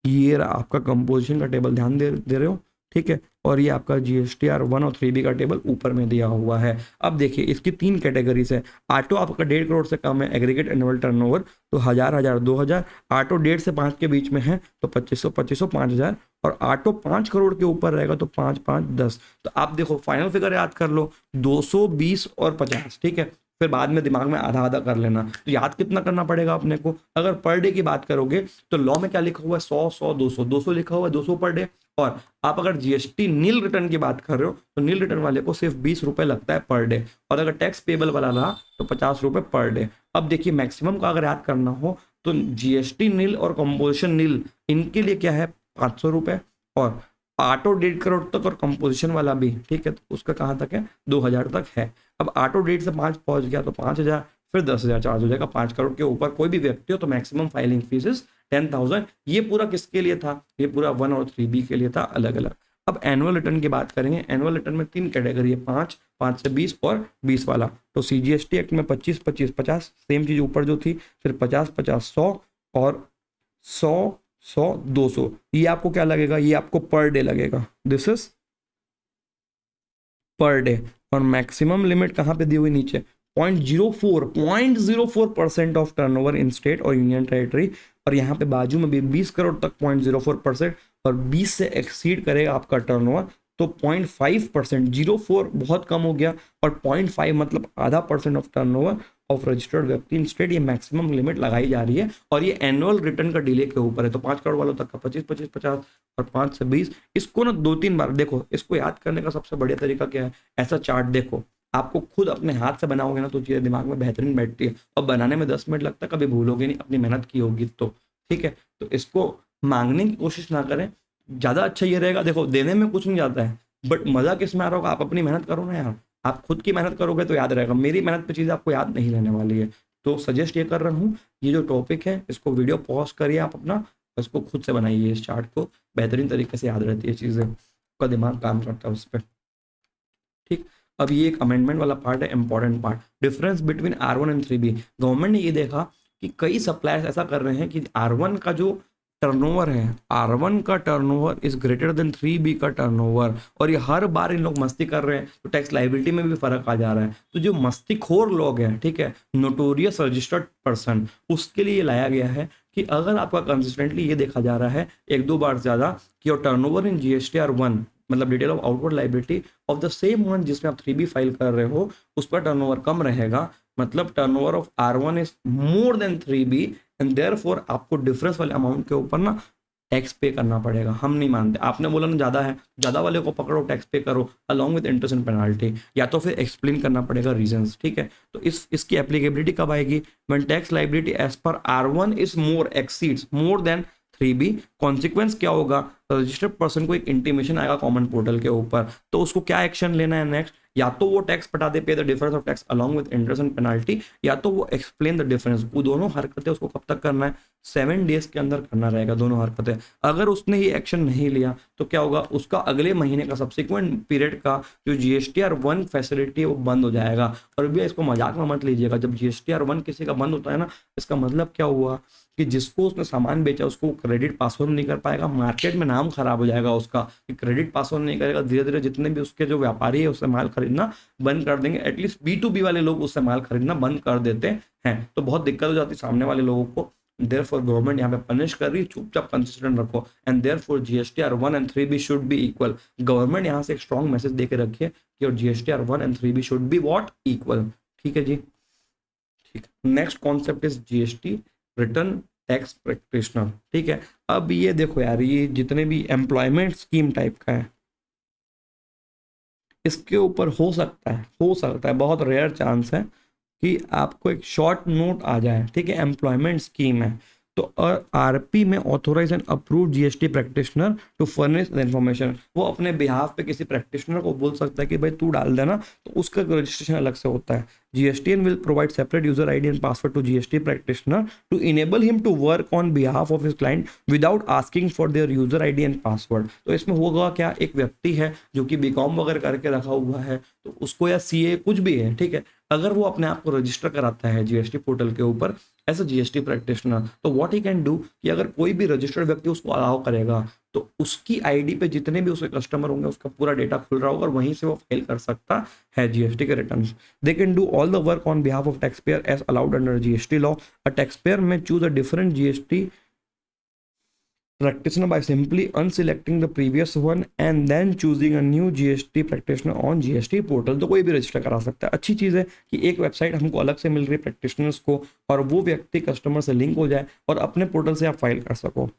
[SPEAKER 1] ये रहा आपका कंपोजिशन का टेबल, ध्यान दे रहे हो। ठीक है, और ये आपका GSTR 1 और 3B का टेबल ऊपर में दिया हुआ है। अब देखिए इसकी 3 कैटेगरीज है। ऑटो आपका 1.5 करोड़ से कम है, एग्रीगेट एनुअल टर्नओवर तो 1000 2000। ऑटो 1.5 से 5 के बीच में है तो 2500 5000। और ऑटो 5 करोड़ के ऊपर रहेगा तो 5 5 10। तो आप देखो फाइनल फिगर याद कर लो, 200 20 और 50, ठीक है। फिर बाद में दिमाग में आधा आधा कर लेना। तो याद कितना करना पड़ेगा अपने को, अगर पर डे की बात करोगे तो लॉ में क्या लिखा हुआ है, 100 100 200 200 लिखा हुआ है, 200 पर डे। और आप अगर जीएसटी नील रिटर्न की बात कर रहे हो तो नील रिटर्न वाले को सिर्फ 20 रुपए लगता है पर डे। और अगर टैक्स पेबल वाला रहा तो 50 रुपए पर डे। अब देखिए मैक्सिमम का अगर याद करना हो तो जीएसटी नील और कंपोजिशन नील इनके लिए क्या है 500 रुपए। और ऑटो 1.5 करोड़ तक और कंपोजिशन वाला भी, ठीक है, तो उसका कहाँ तक है 2000 तक है। अब ऑटो 1.5 से 5 पहुंच गया तो 5000, फिर 10,000 चार्ज हो जाएगा। 5 करोड़ के ऊपर कोई भी व्यक्ति हो तो मैक्सिमम फाइलिंग फीस 10,000। ये पूरा किसके लिए था, ये पूरा 1 और 3B के लिए था अलग अलग। अब एनुअल रिटर्न की बात करेंगे, एनुअल रिटर्न में 3 कैटेगरी है, 5 5 से 20 और 20 वाला। तो CGST एक्ट में 25 25 50 सेम चीज ऊपर जो थी, फिर 50 50 100 और 100 100 200। ये आपको क्या लगेगा, ये आपको पर डे लगेगा, दिस इज पर डे। और मैक्सिमम लिमिट कहाँ पे दी हुई नीचे 0.04% ऑफ टर्नओवर इन स्टेट और यूनियन टेरिटरी। और यहाँ पे बाजू में भी 20 करोड़ तक 0.04%। और 20 से एक्सीड करेगा आपका टर्नओवर तो 0.5%। 0.4 बहुत कम हो गया और 0.5 मतलब आधा % ऑफ टर्नओवर ऑफ रजिस्टर्ड व्यक्ति इन स्टेट। ये मैक्सिमम लिमिट लगाई जा रही है और ये एनुअल रिटर्न का डिले के ऊपर है। तो 5 करोड़ वालों तक का 25 25 50 और 5 से 20। इसको ना 2-3 बार देखो। इसको याद करने का सबसे बढ़िया तरीका क्या है, ऐसा चार्ट देखो, आपको खुद अपने हाथ से बनाओगे ना तो चीजें दिमाग में बेहतरीन बैठती है। और बनाने में 10 मिनट लगता है, कभी भूलोगे नहीं, अपनी मेहनत की होगी तो, ठीक है। तो इसको मांगने की कोशिश ना करें, ज्यादा अच्छा ये रहेगा। देखो देने में कुछ नहीं जाता है, बट मजा किस में आ रहा होगा, आप अपनी मेहनत करो ना यार। आप खुद की मेहनत करोगे तो याद रहेगा, मेरी मेहनत पे चीज आपको याद नहीं रहने वाली है। तो सजेस्ट ये कर रहा हूँ, ये जो टॉपिक है इसको वीडियो पॉज करिए आप अपना, इसको खुद से बनाइए, इस चार्ट को बेहतरीन तरीके से याद रहती है चीजें, आपका दिमाग काम करता है उस पर, ठीक। अब ये एक अमेंडमेंट वाला पार्ट है, important part, difference between R1 and 3B। Government ने ये देखा कि कई सप्लायर्स ऐसा कर रहे हैं कि R1 का जो टर्नओवर है, R1 का turnover is greater than 3B का टर्नओवर। और ये हर बार इन लोग मस्ती कर रहे हैं तो टैक्स लाइबिलिटी में भी फर्क आ जा रहा है। तो जो मस्तीखोर लोग हैं, ठीक है, नोटोरियस रजिस्टर्ड पर्सन, उसके लिए लाया गया है कि अगर आपका कंसिस्टेंटली ये देखा जा रहा है 1-2 बार ज्यादा कि योर टर्नओवर इन GSTR 1 मतलब detail of outward liability of the same one जिसमें आप 3B फाइल कर रहे हो उस पर टर्नओवर कम रहेगा, मतलब turnover of R1 is more than 3B and therefore आपको डिफरेंस वाले अमाउंट के ऊपर ना टैक्स पे करना पड़ेगा। हम नहीं मानते, आपने बोला ना ज्यादा है, ज्यादा वाले को पकड़ो, टैक्स पे करो along with interest and penalty, या तो फिर एक्सप्लेन करना पड़ेगा रीजंस, ठीक है। तो इसकी एप्लीकेबिलिटी कब आएगी, व्हेन टैक्स लाइबिलिटी एज पर R1 is more exceeds more than 3B। Consequence क्या होगा, रजिस्टर्ड पर्सन को एक इंटीमेशन आएगा कॉमन पोर्टल के ऊपर, तो उसको क्या एक्शन लेना है नेक्स्ट, या तो वो टैक्स पटा दे, पे the difference of tax along with interest and penalty, या तो वो एक्सप्लेन द डिफरेंस। वो दोनों हरकतें उसको कब तक करना है, 7 डेज के अंदर करना रहेगा दोनों हरकतें। अगर उसने ये एक्शन नहीं लिया तो क्या होगा, उसका अगले महीने का सब्सिक्वेंट पीरियड का जो GSTR 1 फैसिलिटी है वो बंद हो जाएगा। और भैया इसको मजाक में मत लीजिएगा, जब GSTR 1 किसी का बंद होता है ना, इसका मतलब क्या हुआ कि जिसको उसने सामान बेचा उसको क्रेडिट पासवर्ड नहीं कर पाएगा, मार्केट में नाम खराब हो जाएगा उसका कि क्रेडिट पासवर्ड नहीं करेगा। धीरे धीरे जितने भी उसके जो व्यापारी है उससे माल खरीदना बंद कर देंगे, एटलीस्ट B2B वाले लोग उससे माल खरीदना बंद कर देते हैं, तो बहुत दिक्कत हो जाती है सामने वाले लोगों को। देयरफॉर गवर्नमेंट यहाँ पे पनिश कर रही है, चुपचाप कंसिस्टेंट रखो and therefore GSTR 1 and 3B should be equal. Government यहाँ से एक स्ट्रॉन्ग मैसेज देके रखिए कि और GSTR 1 and 3B should be what equal, ठीक है जी, ठीक। Next concept is GST return tax practitioner, ठीक है। अब ये देखो यार, ये जितने भी एम्प्लॉयमेंट स्कीम टाइप का है इसके ऊपर हो सकता है बहुत रेयर चांस है कि आपको एक शॉर्ट नोट आ जाए, ठीक है, एम्प्लॉयमेंट स्कीम है तो RP में authorise and approve GST practitioner to furnish the information. वो अपने बिहाफ पे किसी प्रैक्टिशनर को बोल सकता है कि भाई तू डाल देना, तो उसका रजिस्ट्रेशन अलग से होता है। GSTN will provide separate user ID and password to GST practitioner to enable him to work on behalf of his client without asking for their user ID and password। तो इसमें होगा क्या, एक व्यक्ति है जो कि बीकॉम वगैरह करके रखा हुआ है तो उसको, या CA कुछ भी है, ठीक है, अगर वो अपने आप को रजिस्टर कराता है GST पोर्टल के ऊपर एज अ GST प्रैक्टिशनर, तो व्हाट ही कैन डू कि अगर कोई भी रजिस्टर्ड व्यक्ति उसको अलाउ करेगा तो उसकी आईडी पे जितने भी उसके कस्टमर होंगे उसका पूरा डेटा खुल रहा होगा और वहीं से वो फाइल कर सकता है जीएसटी के return. They can do all the work on behalf of tax payer as allowed under GST law. A tax payer may choose a different GST practitioner by simply unselecting the previous one and then choosing a new GST practitioner on GST portal। तो कोई भी register करा सकता है। अच्छी चीज़ है कि एक वेबसाइट हमको अलग से मिल रही है प्रैक्टिशनर्स को और वो व्यक्ति कस्टमर से लिंक हो जाए और अपने पोर्टल से आप फाइल कर सको।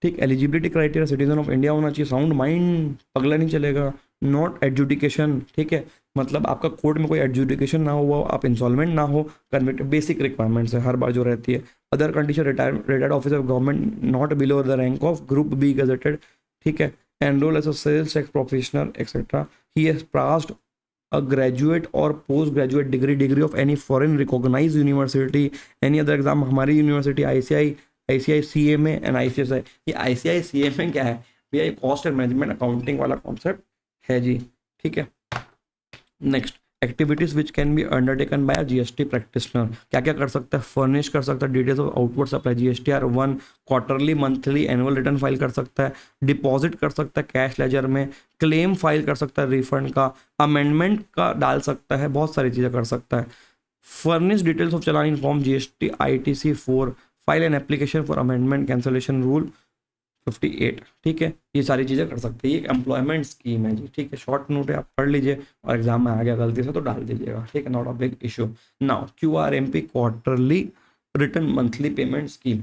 [SPEAKER 1] ठीक, eligibility criteria citizen of India होना चाहिए, साउंड माइंड, पगला नहीं चलेगा, नॉट एडजुडिकेशन। ठीक है, मतलब आपका कोर्ट में कोई एडजुडिकेशन ना हो, आप इंस्टॉलमेंट ना हो, कन्विक्ट, बेसिक रिक्वायरमेंट्स है हर बार जो रहती है। Other condition, retired officer of government not below the rank of group B gazetted. ठीक है, enrol as a sales tax professional etcetera. He has passed a graduate or post graduate degree of any foreign recognized university, any other exam। हमारी university ICI CMA and ICSI. ये ICI CMA क्या है भैया? Cost and management accounting वाला concept है जी। ठीक है, next, activities which can be undertaken by GST practitioner. क्या क्या कर सकता है? फर्निश कर सकता है details of outward supply GSTR 1, quarterly, monthly, annual return file कर सकता है, डिपॉजिट कर सकता है कैश लेजर में, क्लेम फाइल कर सकता है रिफंड का, अमेंडमेंट का डाल सकता है, बहुत सारी चीज़ें कर सकता है। Furnish details of challan in form GST ITC 4, file an application for amendment cancellation rule 58। ठीक है, ये सारी चीज़ें कर सकते हैं। ये एक एम्प्लॉयमेंट स्कीम है जी। ठीक है, शॉर्ट नोट है, आप पढ़ लीजिए और एग्जाम में आ गया गलती से तो डाल दीजिएगा। ठीक है, not a big issue. Now QRMP, quarterly return monthly payment scheme.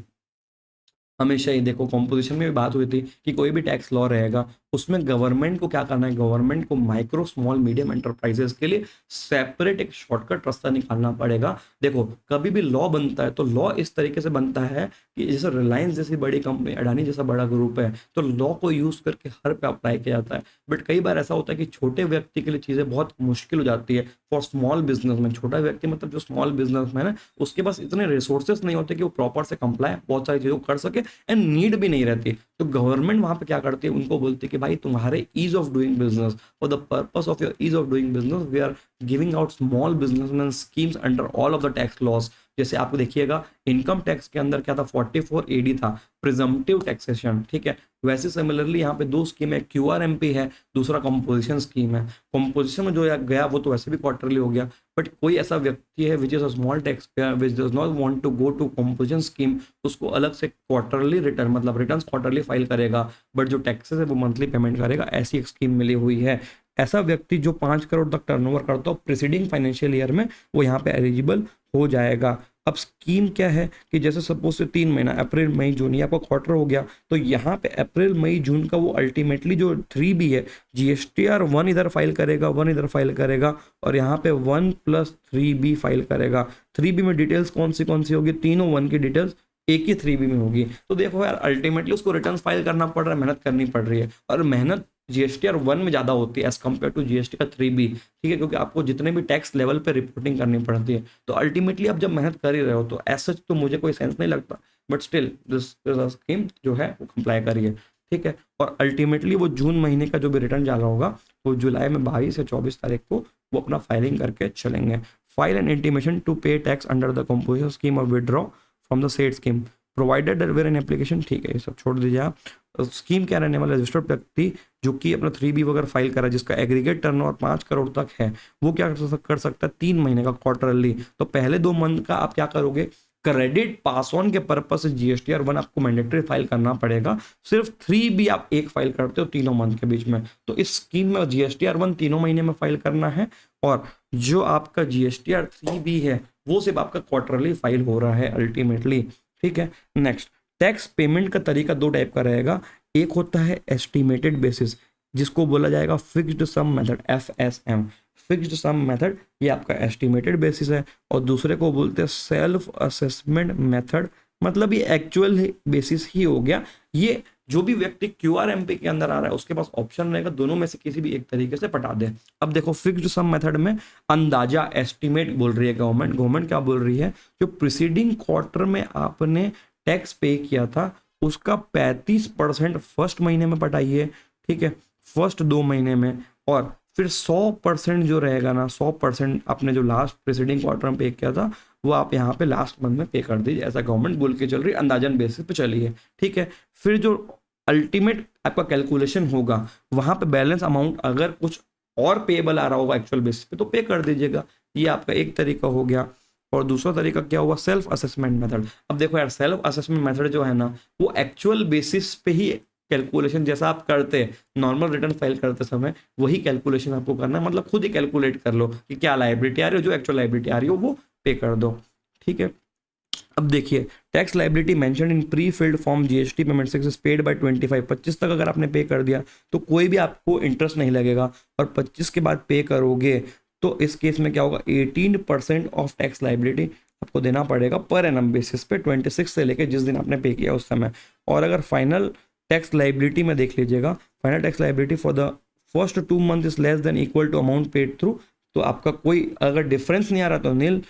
[SPEAKER 1] हमेशा ही देखो, कॉम्पोजिशन में भी बात हुई थी कि कोई भी टैक्स लॉ रहेगा उसमें गवर्नमेंट को क्या करना है, गवर्नमेंट को माइक्रो स्मॉल मीडियम एंटरप्राइजेस के लिए सेपरेट एक शॉर्टकट रास्ता निकालना पड़ेगा। देखो, कभी भी लॉ बनता है तो लॉ इस तरीके से बनता है कि जैसे रिलायंस जैसी बड़ी कंपनी, अडानी जैसा बड़ा ग्रुप है तो लॉ को यूज करके हर पे अप्लाई किया जाता है। बट कई बार ऐसा होता है कि छोटे व्यक्ति के लिए चीजें बहुत मुश्किल हो जाती है। फॉर स्मॉल बिजनेसमैन, छोटा व्यक्ति मतलब जो स्मॉल बिजनेसमैन है उसके पास इतने रिसोर्सेस नहीं होते कि वो प्रॉपर से कंप्लाई बहुत सारी चीजों को कर सके एंड नीड भी नहीं रहती। तो गवर्नमेंट वहां पे क्या करती है, उनको बोलती है कि भाई तुम्हारे ease of doing business, for the purpose of your ease of doing business we are giving out small businessman schemes under all of the tax laws. जैसे आपको देखिएगा इनकम टैक्स के अंदर क्या था, 44 एडी था, प्रिजम्पटिव टैक्सेशन। ठीक है, वैसे सिमिलरली यहाँ पे दो स्कीम है, क्यूआरएमपी है, दूसरा कंपोजिशन स्कीम है। कंपोजिशन में जो गया वो तो वैसे भी क्वार्टरली हो गया, बट कोई ऐसा व्यक्ति है which is a small tax payer which does not want to go to composition scheme, उसको अलग से क्वार्टरली रिटर्न, मतलब रिटर्न क्वार्टरली फाइल करेगा बट जो टैक्सेस है वो मंथली पेमेंट करेगा। ऐसी एक स्कीम मिली हुई है। ऐसा व्यक्ति जो 5 करोड़ तक टर्नओवर करता हो प्रीसीडिंग फाइनेंशियल ईयर में, वो यहाँ पे एलिजिबल हो जाएगा। अब स्कीम क्या है कि जैसे सपोज से 3 महीना, अप्रैल मई जून, ये आपका क्वार्टर हो गया, तो यहाँ पे अप्रैल मई जून का वो अल्टीमेटली जो 3B है, जीएसटीआर 1 इधर फाइल करेगा, 1 इधर फाइल करेगा और यहाँ पे 1+3B फाइल करेगा। 3B में डिटेल्स कौन सी होगी, तीनों 1 की डिटेल्स एक ही 3B में होगी। तो देखो यार, अल्टीमेटली उसको रिटर्न फाइल करना पड़ रहा है, मेहनत करनी पड़ रही है और मेहनत जीएसटीआर 1 में ज़्यादा होती है एज कम्पेयर टू जीएसटी का 3B। ठीक है, क्योंकि आपको जितने भी टैक्स लेवल पे रिपोर्टिंग करनी पड़ती है। तो अल्टीमेटली आप जब मेहनत कर ही रहे हो तो ऐसा तो मुझे कोई सेंस नहीं लगता, बट स्टिल दिस स्कीम जो है वो कंप्लाई करिए। ठीक है, और अल्टीमेटली वो जून महीने का जो भी रिटर्न जा रहा होगा वो जुलाई में 22 या 24 तारीख को वो अपना फाइलिंग करके चलेंगे। File an intimation to pay tax under the composition scheme और withdraw from the said scheme provided where an application. ठीक है, ये सब छोड़ दीजिए आप। स्कीम क्या रहने वाला, रजिस्टर्ड व्यक्ति जो कि अपना 3B वगैरह फाइल करा जिसका एग्रीगेट टर्नओवर 5 करोड़ तक है, वो क्या कर सकता है, 3 महीने का क्वार्टरली। तो पहले 2 मंथ का आप क्या करोगे, क्रेडिट पास ऑन के पर्पज से जीएसटीआर 1 आपको मैंडेटरी फाइल करना पड़ेगा। सिर्फ 3B आप एक फाइल करते हो तीनों मंथ के बीच में। तो इस स्कीम में जीएसटीआर 1 तीनों महीने में फाइल करना है और जो आपका जीएसटीआर 3B है वो सिर्फ आपका क्वार्टरली फाइल हो रहा है अल्टीमेटली। ठीक है, नेक्स्ट, टैक्स पेमेंट का तरीका 2 टाइप का रहेगा। एक होता है एस्टिमेटेड बेसिस जिसको बोला जाएगा fixed sum method, FSM, fixed sum method, ये आपका एस्टिमेटेड बेसिस है। और दूसरे को बोलते हैं सेल्फ असेसमेंट मेथड, मतलब ये एक्चुअल बेसिस ही हो गया। ये जो भी व्यक्ति क्यूआरएमपी के अंदर आ रहा है उसके पास ऑप्शन रहेगा, दोनों में से किसी भी एक तरीके से पटा दे। अब देखो, फिक्स्ड सम मेथड में अंदाजा एस्टिमेट बोल रही है गवर्नमेंट क्या बोल रही है, जो प्रीसीडिंग क्वार्टर में आपने टैक्स पे किया था उसका 35% फर्स्ट महीने में पटाइए। ठीक है, फर्स्ट 2 महीने में, और फिर 100% जो रहेगा ना, 100% आपने जो लास्ट प्रीसीडिंग क्वार्टर में पे किया था वो आप यहाँ पे लास्ट मंथ में पे कर दीजिए। ऐसा गवर्नमेंट बोल के चल रही है, अंदाजन बेसिस पे चलिए। ठीक है, फिर जो अल्टीमेट आपका कैलकुलेशन होगा, वहां पे बैलेंस अमाउंट अगर कुछ और पेएबल आ रहा होगा एक्चुअल बेसिस पे तो पे कर दीजिएगा। ये आपका एक तरीका हो गया। और दूसरा तरीका क्या हुआ, सेल्फ असेसमेंट मेथड। अब देखो यार, सेल्फ असेसमेंट मेथड जो है ना, वो एक्चुअल बेसिस पे ही कैलकुलेशन जैसा आप करते हैं नॉर्मल रिटर्न फाइल करते समय, वही कैलकुलेशन आपको करना है। मतलब खुद ही कैलकुलेट कर लो कि क्या लाइबिलिटी आ रही हो, जो एक्चुअल लाइबिलिटी आ रही हो वो पे कर दो। ठीक है, अब देखिए, tax liability mention in pre filled form GST payment 6 paid by 25 तक अगर आपने पे कर दिया तो कोई भी आपको इंटरेस्ट नहीं लगेगा, और 25 के बाद पे करोगे तो इस केस में क्या होगा, 18% ऑफ टैक्स लाइबिलिटी आपको देना पड़ेगा पर एनम बेसिस पे 26 से लेके जिस दिन आपने पे किया उस समय। और अगर फाइनल टैक्स लाइबिलिटी में देख लीजिएगा, final tax liability for the first 2 month is less than equal to amount paid through, तो आपका कोई अगर डिफरेंस नहीं आ रहा तो नील,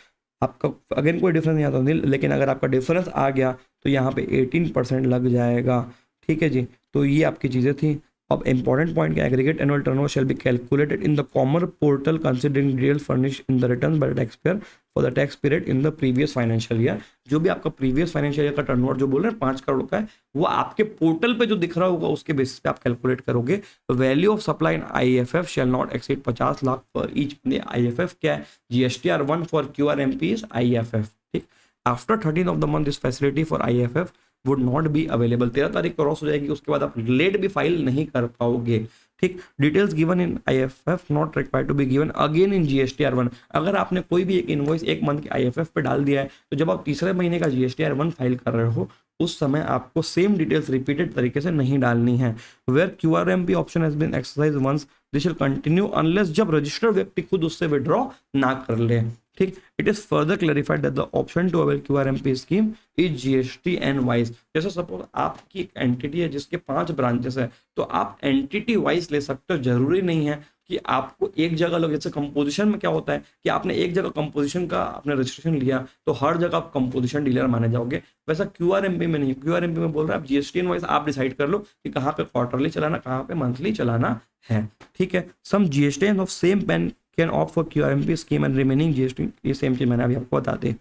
[SPEAKER 1] आपका अगेन कोई डिफरेंस नहीं आता नील, लेकिन अगर आपका डिफरेंस आ गया तो यहाँ पे 18% लग जाएगा। ठीक है जी, तो ये आपकी चीज़ें थी। अब इंपॉर्टेंट पॉइंट क्या, aggregate annual turnover shall be calculated in the common portal considering details furnish in the return bye tax payer for the tax period in the previous financial year. जो भी आपका प्रीवियस फाइनेंशियल ईयर का turnover जो बोल रहे हैं 5 करोड़ का है, वो आपके पोर्टल पे जो दिख रहा होगा उसके बेसिस पे आप कैलकुलेट करोगे। Value of supply in IFF shall not exceed 50 lakh per each. IFF क्या है, GSTR 1 for QRMP is IFF. ठीक, after 13 of the month this facility for IFF would not be available. 13 तारीख क्रॉस हो जाएगी, उसके बाद आप लेट भी फाइल नहीं कर पाओगे। ठीक, details given in IFF not required to be given again in GSTR 1। अगर आपने कोई भी एक इनवॉइस एक मंथ के आईएफएफ पे डाल दिया है तो जब आप तीसरे महीने का जीएसटीआर 1 फाइल कर रहे हो उस समय आपको सेम डिटेल्स रिपीटेड तरीके से नहीं डालनी है। Where QRMP option has been exercise once this will continue unless जब रजिस्टर्ड व्यक्ति खुद उससे विड्रॉ ना कर ले। ठीक, it is further clarified that the option to avail QRMP scheme is GSTIN wise. जैसे सपोज आपकी एक एंटिटी है जिसके 5 ब्रांचेस है तो आप एंटिटी वाइज ले सकते हो। जरूरी नहीं है कि आपको एक जगह लोग, जैसे कंपोजिशन में क्या होता है कि आपने एक जगह कंपोजिशन का आपने रजिस्ट्रेशन लिया तो हर जगह आप कंपोजिशन डीलर माने जाओगे, वैसा क्यूआरएमपी में नहीं। क्यूआरएमपी में बोल रहा है आप जीएसटी एंड वाइज आप डिसाइड कर लो कि कहाँ पे क्वार्टरली चलाना, कहाँ पे मंथली चलाना है। ठीक है, some GST of same PAN can opt for QRMP scheme and remaining GST, ये सेम चीज मैंने अभी आपको बता दी।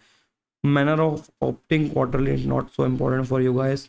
[SPEAKER 1] Manner of opting quarterly not so important for you guys.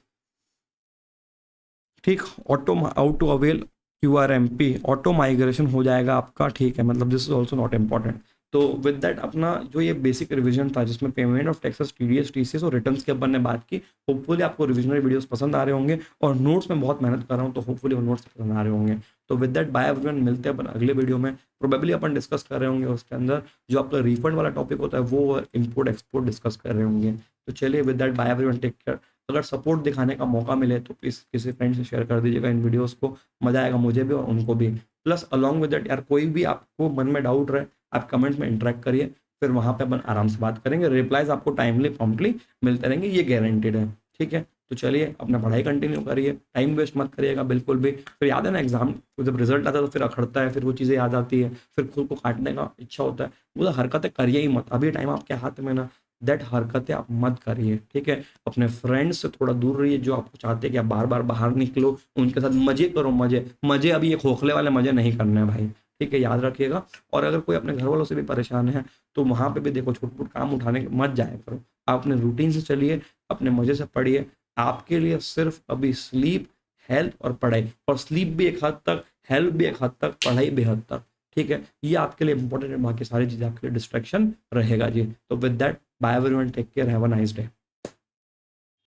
[SPEAKER 1] ठीक, auto avail QRMP auto migration हो जाएगा आपका। ठीक है, मतलब this is also not important. तो विद दैट अपना जो ये बेसिक रिवीजन था जिसमें payment of taxes, TDS, TCS और रिटर्न्स के अपन ने बात की, होपफुली आपको रिविजनरी वीडियोस पसंद आ रहे होंगे। और नोट्स में बहुत मेहनत कर रहा हूँ तो होपफुली वो नोट्स पसंद आ रहे होंगे। तो विद दैट बाय एवरीवन, मिलते हैं अपन अगले वीडियो में। प्रोबेबली अपन डिस्कस कर रहे होंगे उसके अंदर जो आपका रिफंड वाला टॉपिक होता है वो इम्पोर्ट एक्सपोर्ट डिस्कस कर रहे होंगे। तो चलिए, with that bye everyone, take care. अगर सपोर्ट दिखाने का मौका मिले तो प्लीज़ किसी फ्रेंड से शेयर कर दीजिएगा इन वीडियोस को, मजा आएगा मुझे भी और उनको भी। प्लस अलॉन्ग विद दैट यार, कोई भी आपको मन में डाउट रहे आप कमेंट्स में इंटरेक्ट करिए, फिर वहाँ पे अपन आराम से बात करेंगे। रिप्लाईज आपको टाइमली प्रॉम्प्टली मिलते रहेंगे, ये गारंटेड है। ठीक है, तो चलिए अपना पढ़ाई कंटिन्यू करिए, टाइम वेस्ट मत करिएगा बिल्कुल भी। फिर याद है ना, एग्जाम जब रिजल्ट आता है तो फिर अखड़ता है, फिर वो चीज़ें याद आती है, फिर खुद को काटने का इच्छा होता है। वो हरकतें करिए ही मत, अभी टाइम आपके हाथ में ना, दैट हरकतें आप मत करिए। ठीक है, अपने फ्रेंड्स से थोड़ा दूर रहिए जो आपको चाहते हैं कि आप बार बार बाहर निकलो, उनके साथ मजे करो। मजे अभी ये खोखले वाले मजे नहीं करने हैं भाई। ठीक है, याद रखिएगा। और अगर कोई अपने घर वालों से भी परेशान है तो वहाँ पे भी देखो, छोट मोट काम उठाने मत जाया करो। आप अपने रूटीन से चलिए, अपने मजे से पढ़िए। आपके लिए सिर्फ अभी स्लीप, हेल्थ और पढ़ाई, और स्लीप भी एक हद तक, हेल्थ भी एक हद तक, पढ़ाई भी हद तक। ठीक है, ये आपके लिए इंपॉर्टेंट है, बाकी सारी चीज़ें आपके लिए डिस्ट्रैक्शन रहेगा जी। तो with that bye everyone, take care, have a nice day.